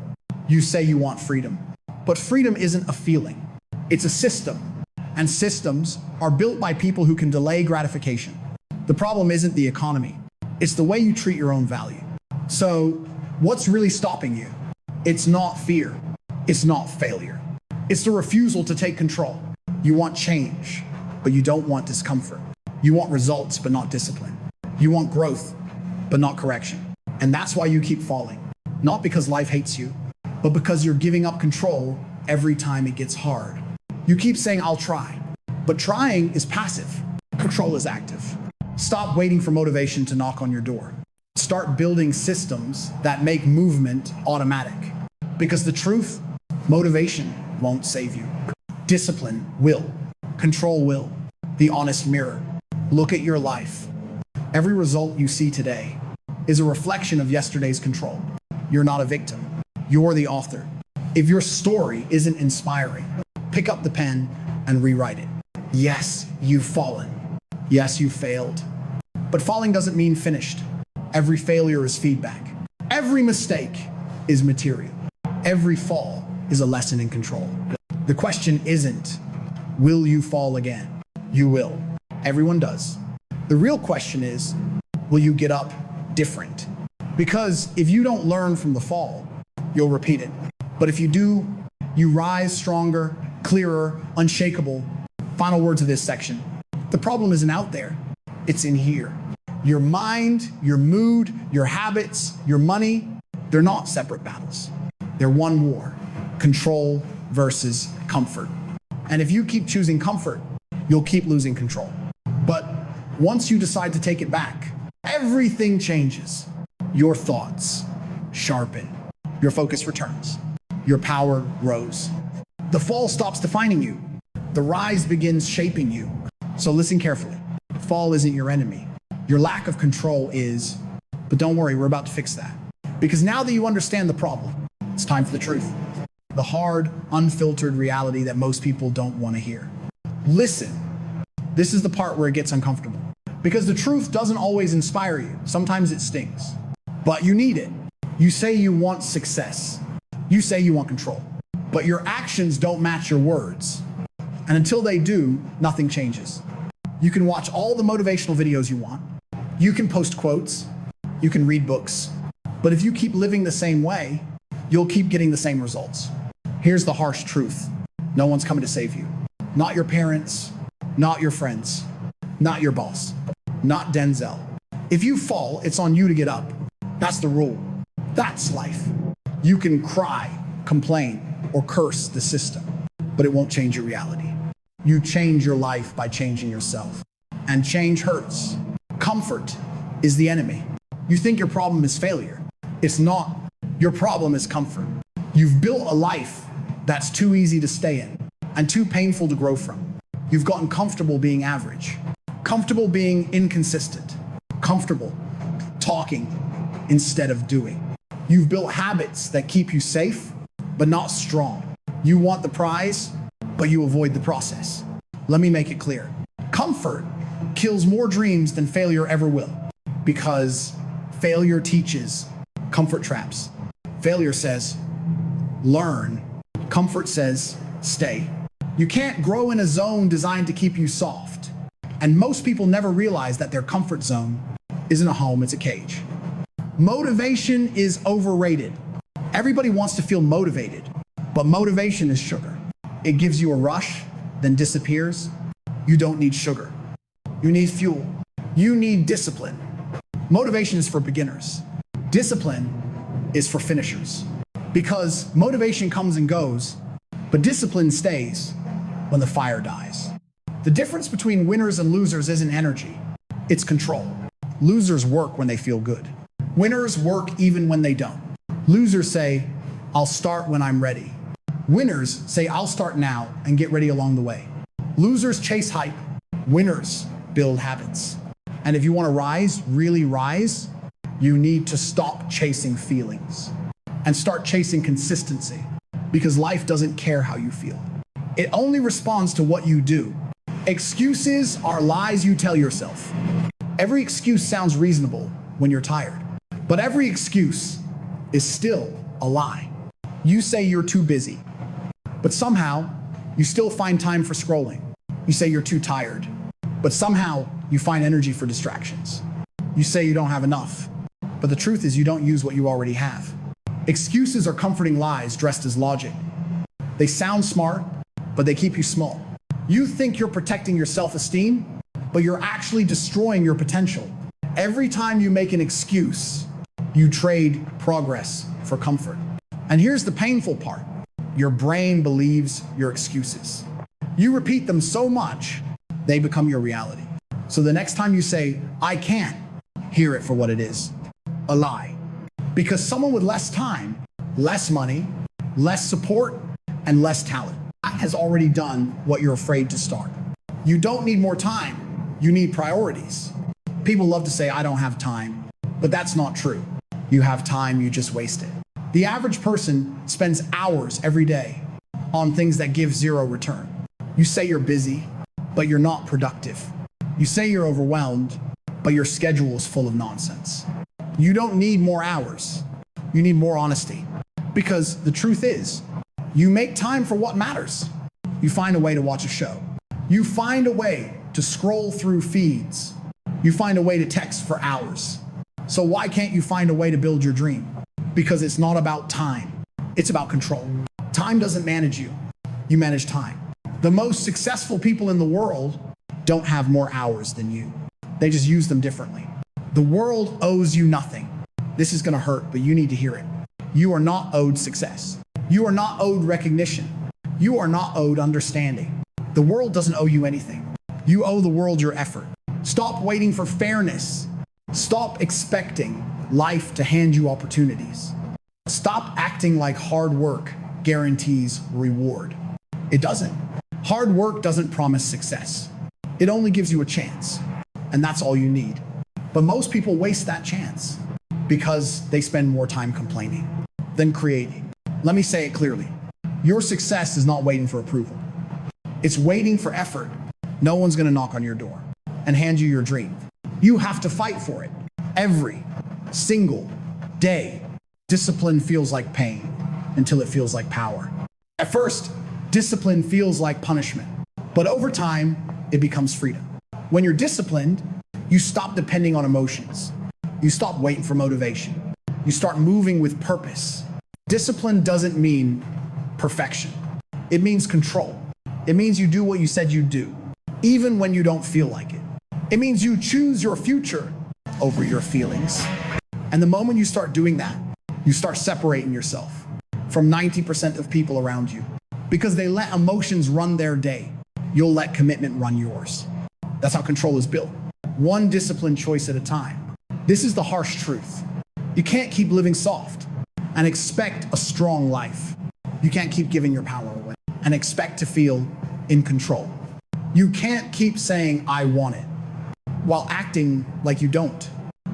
You say you want freedom, but freedom isn't a feeling. It's a system, and systems are built by people who can delay gratification. The problem isn't the economy. It's the way you treat your own value. So what's really stopping you? It's not fear. It's not failure. It's the refusal to take control. You want change, but you don't want discomfort. You want results, but not discipline. You want growth, but not correction. And that's why you keep falling. Not because life hates you, but because you're giving up control every time it gets hard. You keep saying, I'll try. But trying is passive. Control is active. Stop waiting for motivation to knock on your door. Start building systems that make movement automatic. Because the truth, motivation won't save you. Discipline will. Control will. The honest mirror. Look at your life. Every result you see today is a reflection of yesterday's control. You're not a victim. You're the author. If your story isn't inspiring, pick up the pen and rewrite it. Yes, you've fallen. Yes, you failed. But falling doesn't mean finished. Every failure is feedback. Every mistake is material. Every fall is a lesson in control. The question isn't, will you fall again? You will. Everyone does. The real question is, will you get up different? Because if you don't learn from the fall, you'll repeat it. But if you do, you rise stronger, clearer, unshakable. Final words of this section. The problem isn't out there. It's in here. Your mind, your mood, your habits, your money, they're not separate battles. They're one war. Control versus comfort. And if you keep choosing comfort, you'll keep losing control. But once you decide to take it back, everything changes. your thoughts sharpen, your focus returns, your power grows. The fall stops defining you. The rise begins shaping you. So listen carefully. Fall isn't your enemy. Your lack of control is, but don't worry, we're about to fix that. Because now that you understand the problem, it's time for the truth. The hard, unfiltered reality that most people don't want to hear. Listen. This is the part where it gets uncomfortable. Because the truth doesn't always inspire you. Sometimes it stings. But you need it. You say you want success. You say you want control. But your actions don't match your words. And until they do, nothing changes. You can watch all the motivational videos you want. You can post quotes. You can read books. But if you keep living the same way, you'll keep getting the same results. Here's the harsh truth. No one's coming to save you. Not your parents, not your friends, not your boss, not Denzel. If you fall, it's on you to get up. That's the rule. That's life. You can cry, complain, or curse the system, but it won't change your reality. You change your life by changing yourself. And change hurts. Comfort is the enemy. You think your problem is failure. It's not. Your problem is comfort. You've built a life that's too easy to stay in and too painful to grow from. You've gotten comfortable being average, comfortable being inconsistent, comfortable talking instead of doing. You've built habits that keep you safe, but not strong. You want the prize, but you avoid the process. Let me make it clear. Comfort kills more dreams than failure ever will, because failure teaches comfort traps. Failure says, learn. Comfort says, stay. You can't grow in a zone designed to keep you soft. And most people never realize that their comfort zone isn't a home, it's a cage. Motivation is overrated. Everybody wants to feel motivated, but motivation is sugar. It gives you a rush, then disappears. You don't need sugar. You need fuel. You need discipline. Motivation is for beginners. Discipline is for finishers. Because motivation comes and goes, but discipline stays when the fire dies. The difference between winners and losers isn't energy, it's control. Losers work when they feel good. Winners work even when they don't. Losers say, I'll start when I'm ready. Winners say, I'll start now and get ready along the way. Losers chase hype. Winners build habits. And if you want to rise, really rise, you need to stop chasing feelings and start chasing consistency, because life doesn't care how you feel. It only responds to what you do. Excuses are lies you tell yourself. Every excuse sounds reasonable when you're tired, but every excuse is still a lie. You say you're too busy, but somehow you still find time for scrolling. You say you're too tired, but somehow you find energy for distractions. You say you don't have enough, but the truth is you don't use what you already have. Excuses are comforting lies dressed as logic. They sound smart, but they keep you small. You think you're protecting your self-esteem, but you're actually destroying your potential. Every time you make an excuse, you trade progress for comfort. And here's the painful part. Your brain believes your excuses. You repeat them so much, they become your reality. So the next time you say, I can't, hear it for what it is, a lie. Because someone with less time, less money, less support, and less talent has already done what you're afraid to start. You don't need more time, you need priorities. People love to say, I don't have time, but that's not true. You have time, you just waste it. The average person spends hours every day on things that give zero return. You say you're busy, but you're not productive. You say you're overwhelmed, but your schedule is full of nonsense. You don't need more hours. You need more honesty. Because the truth is, you make time for what matters. You find a way to watch a show. You find a way to scroll through feeds. You find a way to text for hours. So why can't you find a way to build your dream? Because it's not about time. It's about control. Time doesn't manage you. You manage time. The most successful people in the world don't have more hours than you. They just use them differently. The world owes you nothing. This is going to hurt, but you need to hear it. You are not owed success. You are not owed recognition. You are not owed understanding. The world doesn't owe you anything. You owe the world your effort. Stop waiting for fairness. Stop expecting life to hand you opportunities. Stop acting like hard work guarantees reward. It doesn't. Hard work doesn't promise success. It only gives you a chance, and that's all you need. But most people waste that chance because they spend more time complaining than creating. Let me say it clearly. Your success is not waiting for approval. It's waiting for effort. No one's gonna knock on your door and hand you your dream. You have to fight for it every single day. Discipline feels like pain until it feels like power. At first, discipline feels like punishment, but over time, it becomes freedom. When you're disciplined, you stop depending on emotions. You stop waiting for motivation. You start moving with purpose. Discipline doesn't mean perfection. It means control. It means you do what you said you'd do, even when you don't feel like it. It means you choose your future over your feelings. And the moment you start doing that, you start separating yourself from 90% of people around you because they let emotions run their day. You'll let commitment run yours. That's how control is built. One disciplined choice at a time. This is the harsh truth. You can't keep living soft and expect a strong life. You can't keep giving your power away and expect to feel in control. You can't keep saying, I want it, while acting like you don't.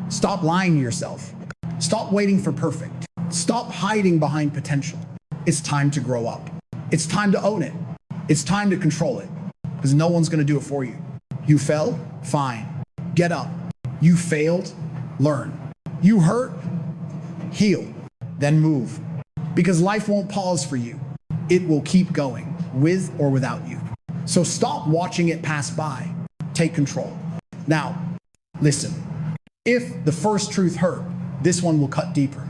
Stop lying to yourself. Stop waiting for perfect. Stop hiding behind potential. It's time to grow up. It's time to own it. It's time to control it, because no one's gonna do it for you. You fell? Fine. Get up. You failed? Learn. You hurt? Heal. Then move. Because life won't pause for you. It will keep going, with or without you. So stop watching it pass by. Take control. Now, listen. If the first truth hurt, this one will cut deeper.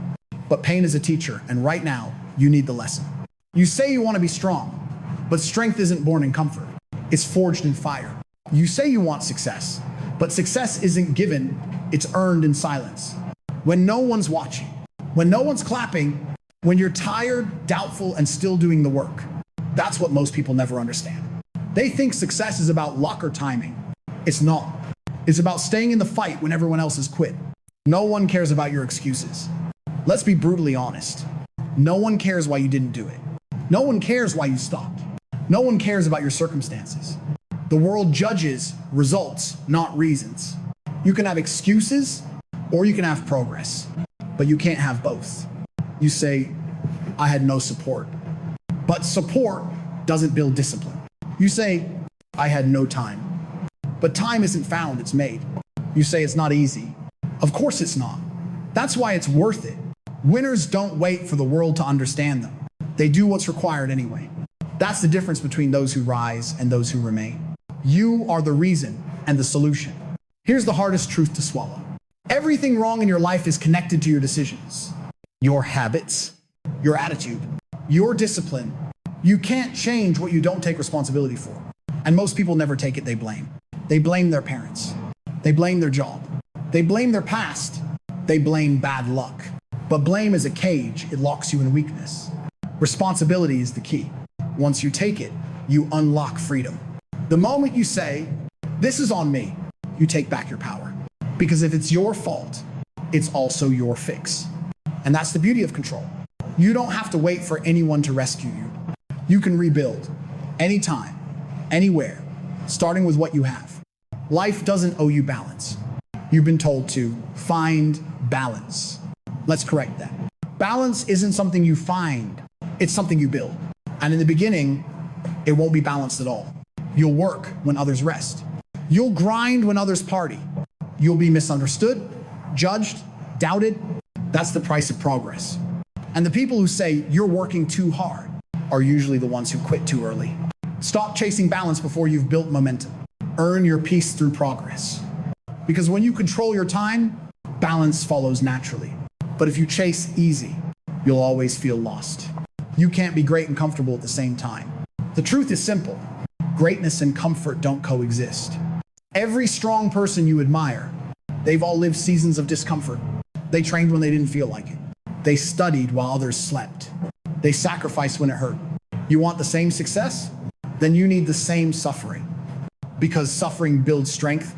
But pain is a teacher, and right now, you need the lesson. You say you want to be strong, but strength isn't born in comfort. It's forged in fire. You say you want success, but success isn't given, it's earned in silence. When no one's watching, when no one's clapping, when you're tired, doubtful, and still doing the work. That's what most people never understand. They think success is about luck or timing. It's not. It's about staying in the fight when everyone else has quit. No one cares about your excuses. Let's be brutally honest. No one cares why you didn't do it. No one cares why you stopped. No one cares about your circumstances. The world judges results, not reasons. You can have excuses or you can have progress, but you can't have both. You say, I had no support. But support doesn't build discipline. You say, I had no time. But time isn't found, it's made. You say it's not easy. Of course it's not. That's why it's worth it. Winners don't wait for the world to understand them. They do what's required anyway. That's the difference between those who rise and those who remain. You are the reason and the solution. Here's the hardest truth to swallow. Everything wrong in your life is connected to your decisions, your habits, your attitude, your discipline. You can't change what you don't take responsibility for. And most people never take it, they blame. They blame their parents. They blame their job. They blame their past. They blame bad luck. But blame is a cage. It locks you in weakness. Responsibility is the key. Once you take it, you unlock freedom. The moment you say, this is on me, you take back your power. Because if it's your fault, it's also your fix. And that's the beauty of control. You don't have to wait for anyone to rescue you. You can rebuild anytime, anywhere, starting with what you have. Life doesn't owe you balance. You've been told to find balance. Let's correct that. Balance isn't something you find, it's something you build. And in the beginning, it won't be balanced at all. You'll work when others rest. You'll grind when others party. You'll be misunderstood, judged, doubted. That's the price of progress. And the people who say you're working too hard are usually the ones who quit too early. Stop chasing balance before you've built momentum. Earn your peace through progress. Because when you control your time, balance follows naturally. But if you chase easy, you'll always feel lost. You can't be great and comfortable at the same time. The truth is simple. Greatness and comfort don't coexist. Every strong person you admire, they've all lived seasons of discomfort. They trained when they didn't feel like it. They studied while others slept. They sacrificed when it hurt. You want the same success? Then you need the same suffering. Because suffering builds strength,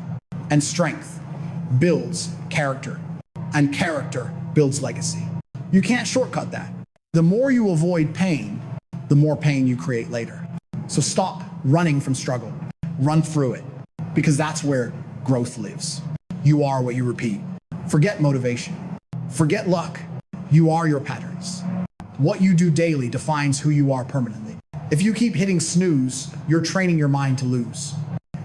and strength builds character. and character builds legacy. You can't shortcut that. The more you avoid pain, the more pain you create later. So stop running from struggle. Run through it, because that's where growth lives. You are what you repeat. Forget motivation. Forget luck. You are your patterns. What you do daily defines who you are permanently. If you keep hitting snooze, you're training your mind to lose.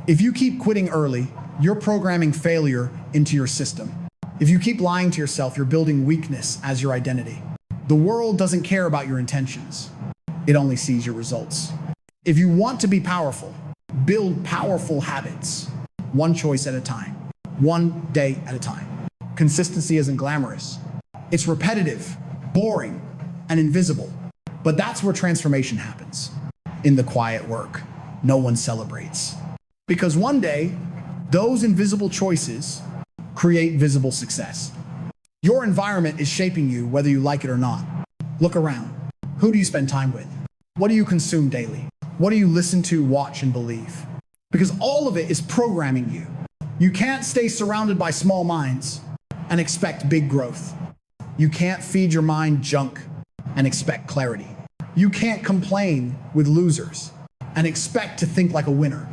If you keep quitting early, you're programming failure into your system. If you keep lying to yourself, you're building weakness as your identity. The world doesn't care about your intentions. It only sees your results. If you want to be powerful, build powerful habits, one choice at a time, one day at a time. Consistency isn't glamorous. It's repetitive, boring, and invisible. But that's where transformation happens. In the quiet work, no one celebrates. Because one day, those invisible choices create visible success. Your environment is shaping you whether you like it or not. Look around. Who do you spend time with? What do you consume daily? What do you listen to, watch, and believe? Because all of it is programming you. You can't stay surrounded by small minds and expect big growth. You can't feed your mind junk and expect clarity. You can't complain with losers and expect to think like a winner.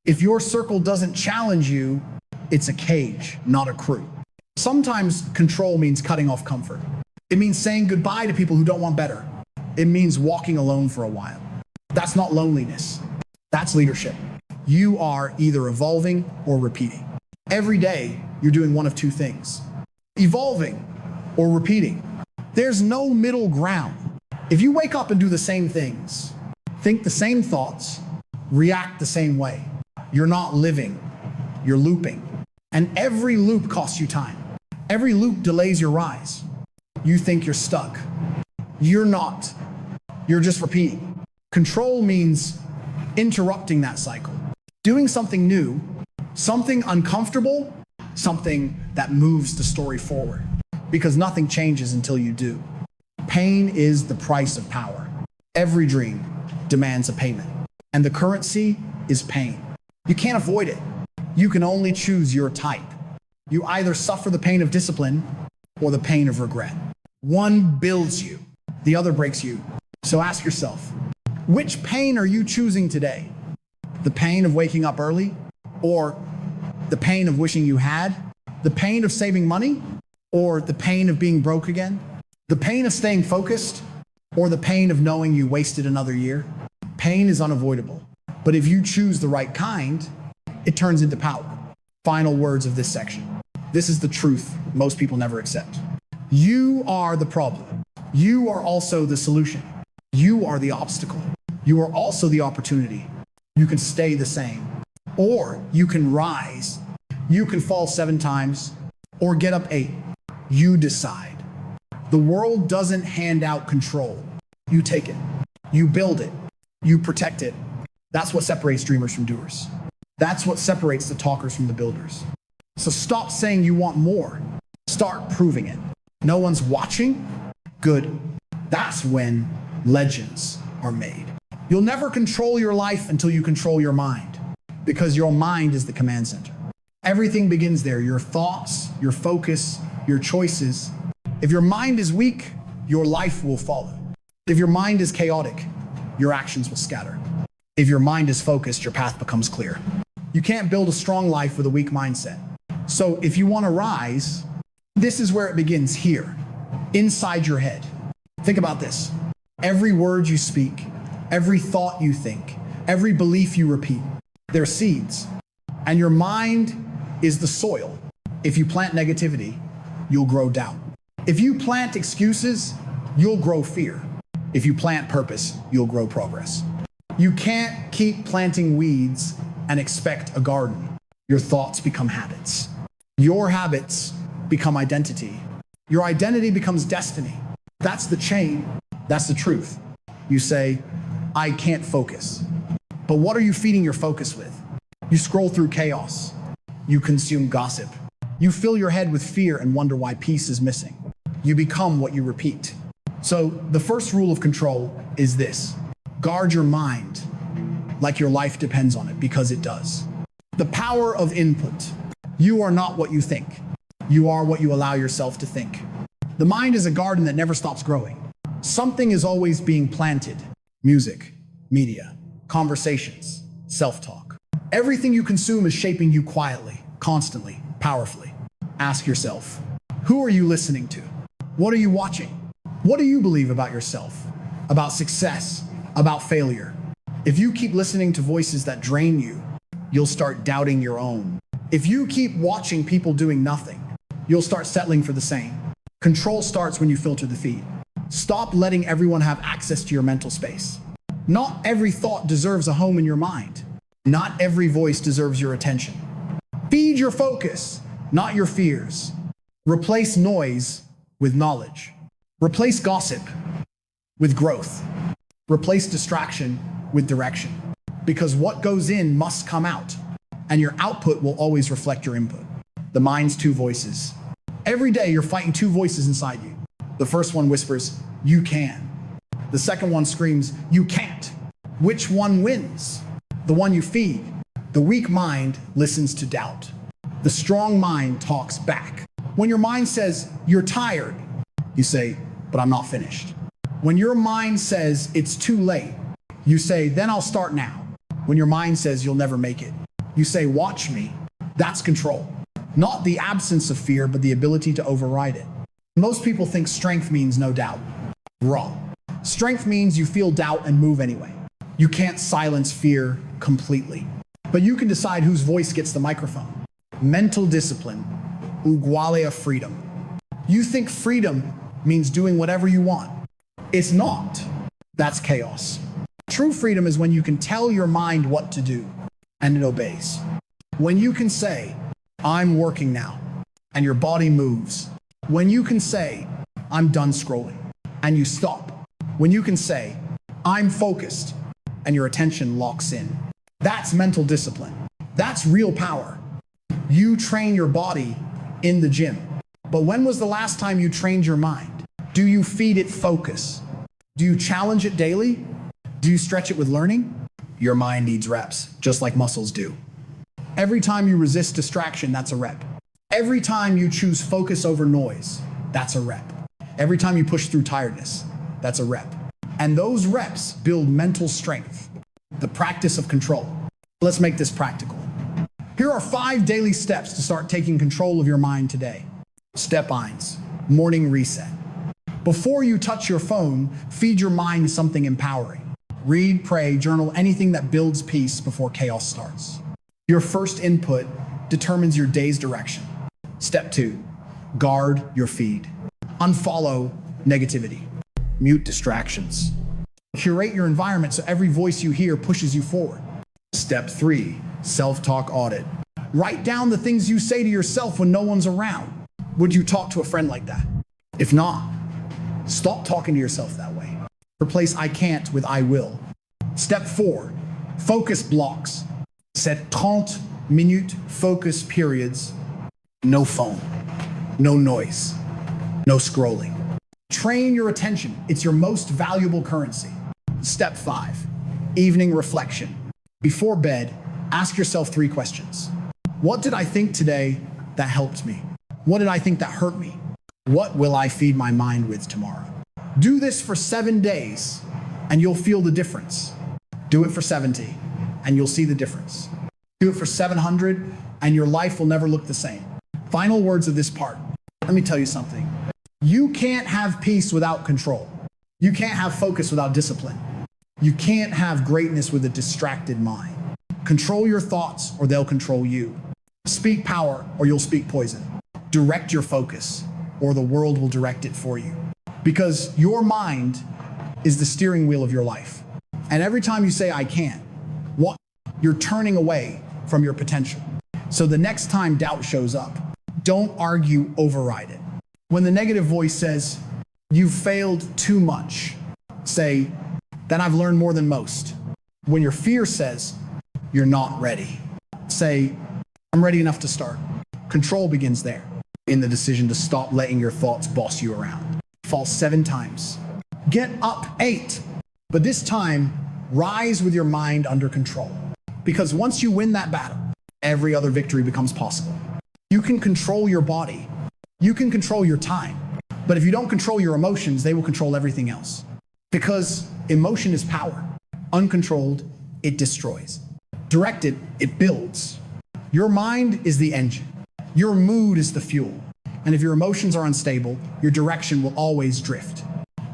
If your circle doesn't challenge you, it's a cage, not a crew. Sometimes control means cutting off comfort. It means saying goodbye to people who don't want better. It means walking alone for a while. That's not loneliness. That's leadership. You are either evolving or repeating. Every day, you're doing one of two things: evolving or repeating. There's no middle ground. If you wake up and do the same things, think the same thoughts, react the same way, you're not living, you're looping. And every loop costs you time. Every loop delays your rise. You think you're stuck. You're not. You're just repeating. Control means interrupting that cycle. Doing something new, something uncomfortable, something that moves the story forward. Because nothing changes until you do. Pain is the price of power. Every dream demands a payment. And the currency is pain. You can't avoid it. You can only choose your type. You either suffer the pain of discipline or the pain of regret. One builds you, the other breaks you. So ask yourself, which pain are you choosing today? The pain of waking up early? Or the pain of wishing you had? The pain of saving money? Or the pain of being broke again? The pain of staying focused? Or the pain of knowing you wasted another year? Pain is unavoidable. But if you choose the right kind, it turns into power. Final words of this section. This is the truth most people never accept. You are the problem. You are also the solution. You are the obstacle. You are also the opportunity. You can stay the same, or you can rise. You can fall 7 times, or get up 8. You decide. The world doesn't hand out control. You take it. You build it. You protect it. That's what separates dreamers from doers. That's what separates the talkers from the builders. So stop saying you want more. Start proving it. No one's watching? Good. That's when legends are made. You'll never control your life until you control your mind, because your mind is the command center. Everything begins there. Your thoughts, your focus, your choices. If your mind is weak, your life will follow. If your mind is chaotic, your actions will scatter. If your mind is focused, your path becomes clear. You can't build a strong life with a weak mindset. So if you want to rise, this is where it begins, here, inside your head. Think about this. Every word you speak, every thought you think, every belief you repeat, they're seeds. And your mind is the soil. If you plant negativity, you'll grow doubt. If you plant excuses, you'll grow fear. If you plant purpose, you'll grow progress. You can't keep planting weeds and expect a garden. Your thoughts become habits. Your habits become identity. Your identity becomes destiny. That's the chain. That's the truth. You say, I can't focus. But what are you feeding your focus with? You scroll through chaos. You consume gossip. You fill your head with fear and wonder why peace is missing. You become what you repeat. So the first rule of control is this: guard your mind like your life depends on it, because it does. The power of input. You are not what you think. You are what you allow yourself to think. The mind is a garden that never stops growing. Something is always being planted. Music, media, conversations, self-talk. Everything you consume is shaping you quietly, constantly, powerfully. Ask yourself, who are you listening to? What are you watching? What do you believe about yourself? About success? About failure? If you keep listening to voices that drain you, you'll start doubting your own. If you keep watching people doing nothing, you'll start settling for the same. Control starts when you filter the feed. Stop letting everyone have access to your mental space. Not every thought deserves a home in your mind. Not every voice deserves your attention. Feed your focus, not your fears. Replace noise with knowledge. Replace gossip with growth. Replace distraction with direction. Because what goes in must come out, and your output will always reflect your input. The mind's two voices. Every day you're fighting two voices inside you. The first one whispers, "You can." The second one screams, "You can't." Which one wins? The one you feed. The weak mind listens to doubt. The strong mind talks back. When your mind says, "You're tired," you say, "But I'm not finished." When your mind says, "It's too late," you say, "Then I'll start now." When your mind says, "You'll never make it," you say, "Watch me." That's control. Not the absence of fear, but the ability to override it. Most people think strength means no doubt. Wrong. Strength means you feel doubt and move anyway. You can't silence fear completely, but you can decide whose voice gets the microphone. Mental discipline, uguale a freedom. You think freedom means doing whatever you want. It's not. That's chaos. True freedom is when you can tell your mind what to do and it obeys. When you can say, "I'm working now," and your body moves. When you can say, "I'm done scrolling," and you stop. When you can say, "I'm focused," and your attention locks in. That's mental discipline. That's real power. You train your body in the gym. But when was the last time you trained your mind? Do you feed it focus? Do you challenge it daily? Do you stretch it with learning? Your mind needs reps, just like muscles do. Every time you resist distraction, that's a rep. Every time you choose focus over noise, that's a rep. Every time you push through tiredness, that's a rep. And those reps build mental strength, the practice of control. Let's make this practical. Here are 5 daily steps to start taking control of your mind today. Step 1, morning reset. Before you touch your phone, feed your mind something empowering. Read, pray, journal, anything that builds peace before chaos starts. Your first input determines your day's direction. Step 2, guard your feed. Unfollow negativity. Mute distractions. Curate your environment so every voice you hear pushes you forward. Step 3, self-talk audit. Write down the things you say to yourself when no one's around. Would you talk to a friend like that? If not, stop talking to yourself that way. Replace "I can't" with "I will." Step 4, focus blocks. Set 30 minute focus periods. No phone, no noise, no scrolling. Train your attention. It's your most valuable currency. Step 5, evening reflection. Before bed, ask yourself 3 questions. What did I think today that helped me? What did I think that hurt me? What will I feed my mind with tomorrow? Do this for 7 days and you'll feel the difference. Do it for 70 and you'll see the difference. Do it for 700 and your life will never look the same. Final words of this part. Let me tell you something. You can't have peace without control. You can't have focus without discipline. You can't have greatness with a distracted mind. Control your thoughts or they'll control you. Speak power or you'll speak poison. Direct your focus or the world will direct it for you. Because your mind is the steering wheel of your life. And every time you say, "I can't," what you're turning away from your potential. So the next time doubt shows up, don't argue, override it. When the negative voice says, "You've failed too much," say, "Then I've learned more than most." When your fear says, "You're not ready," say, "I'm ready enough to start." Control begins there, in the decision to stop letting your thoughts boss you around. Fall 7 times. Get up 8. But this time, rise with your mind under control. Because once you win that battle, every other victory becomes possible. You can control your body, You can control your time, but if you don't control your emotions, they will control everything else. Because emotion is power. Uncontrolled, it destroys. Directed, it builds. Your mind is the engine. Your mood is the fuel. And if your emotions are unstable, your direction will always drift.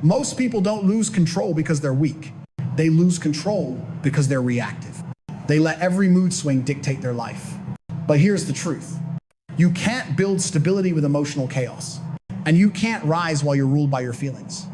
Most people don't lose control because they're weak. They lose control because they're reactive. They let every mood swing dictate their life. But here's the truth. You can't build stability with emotional chaos. And you can't rise while you're ruled by your feelings.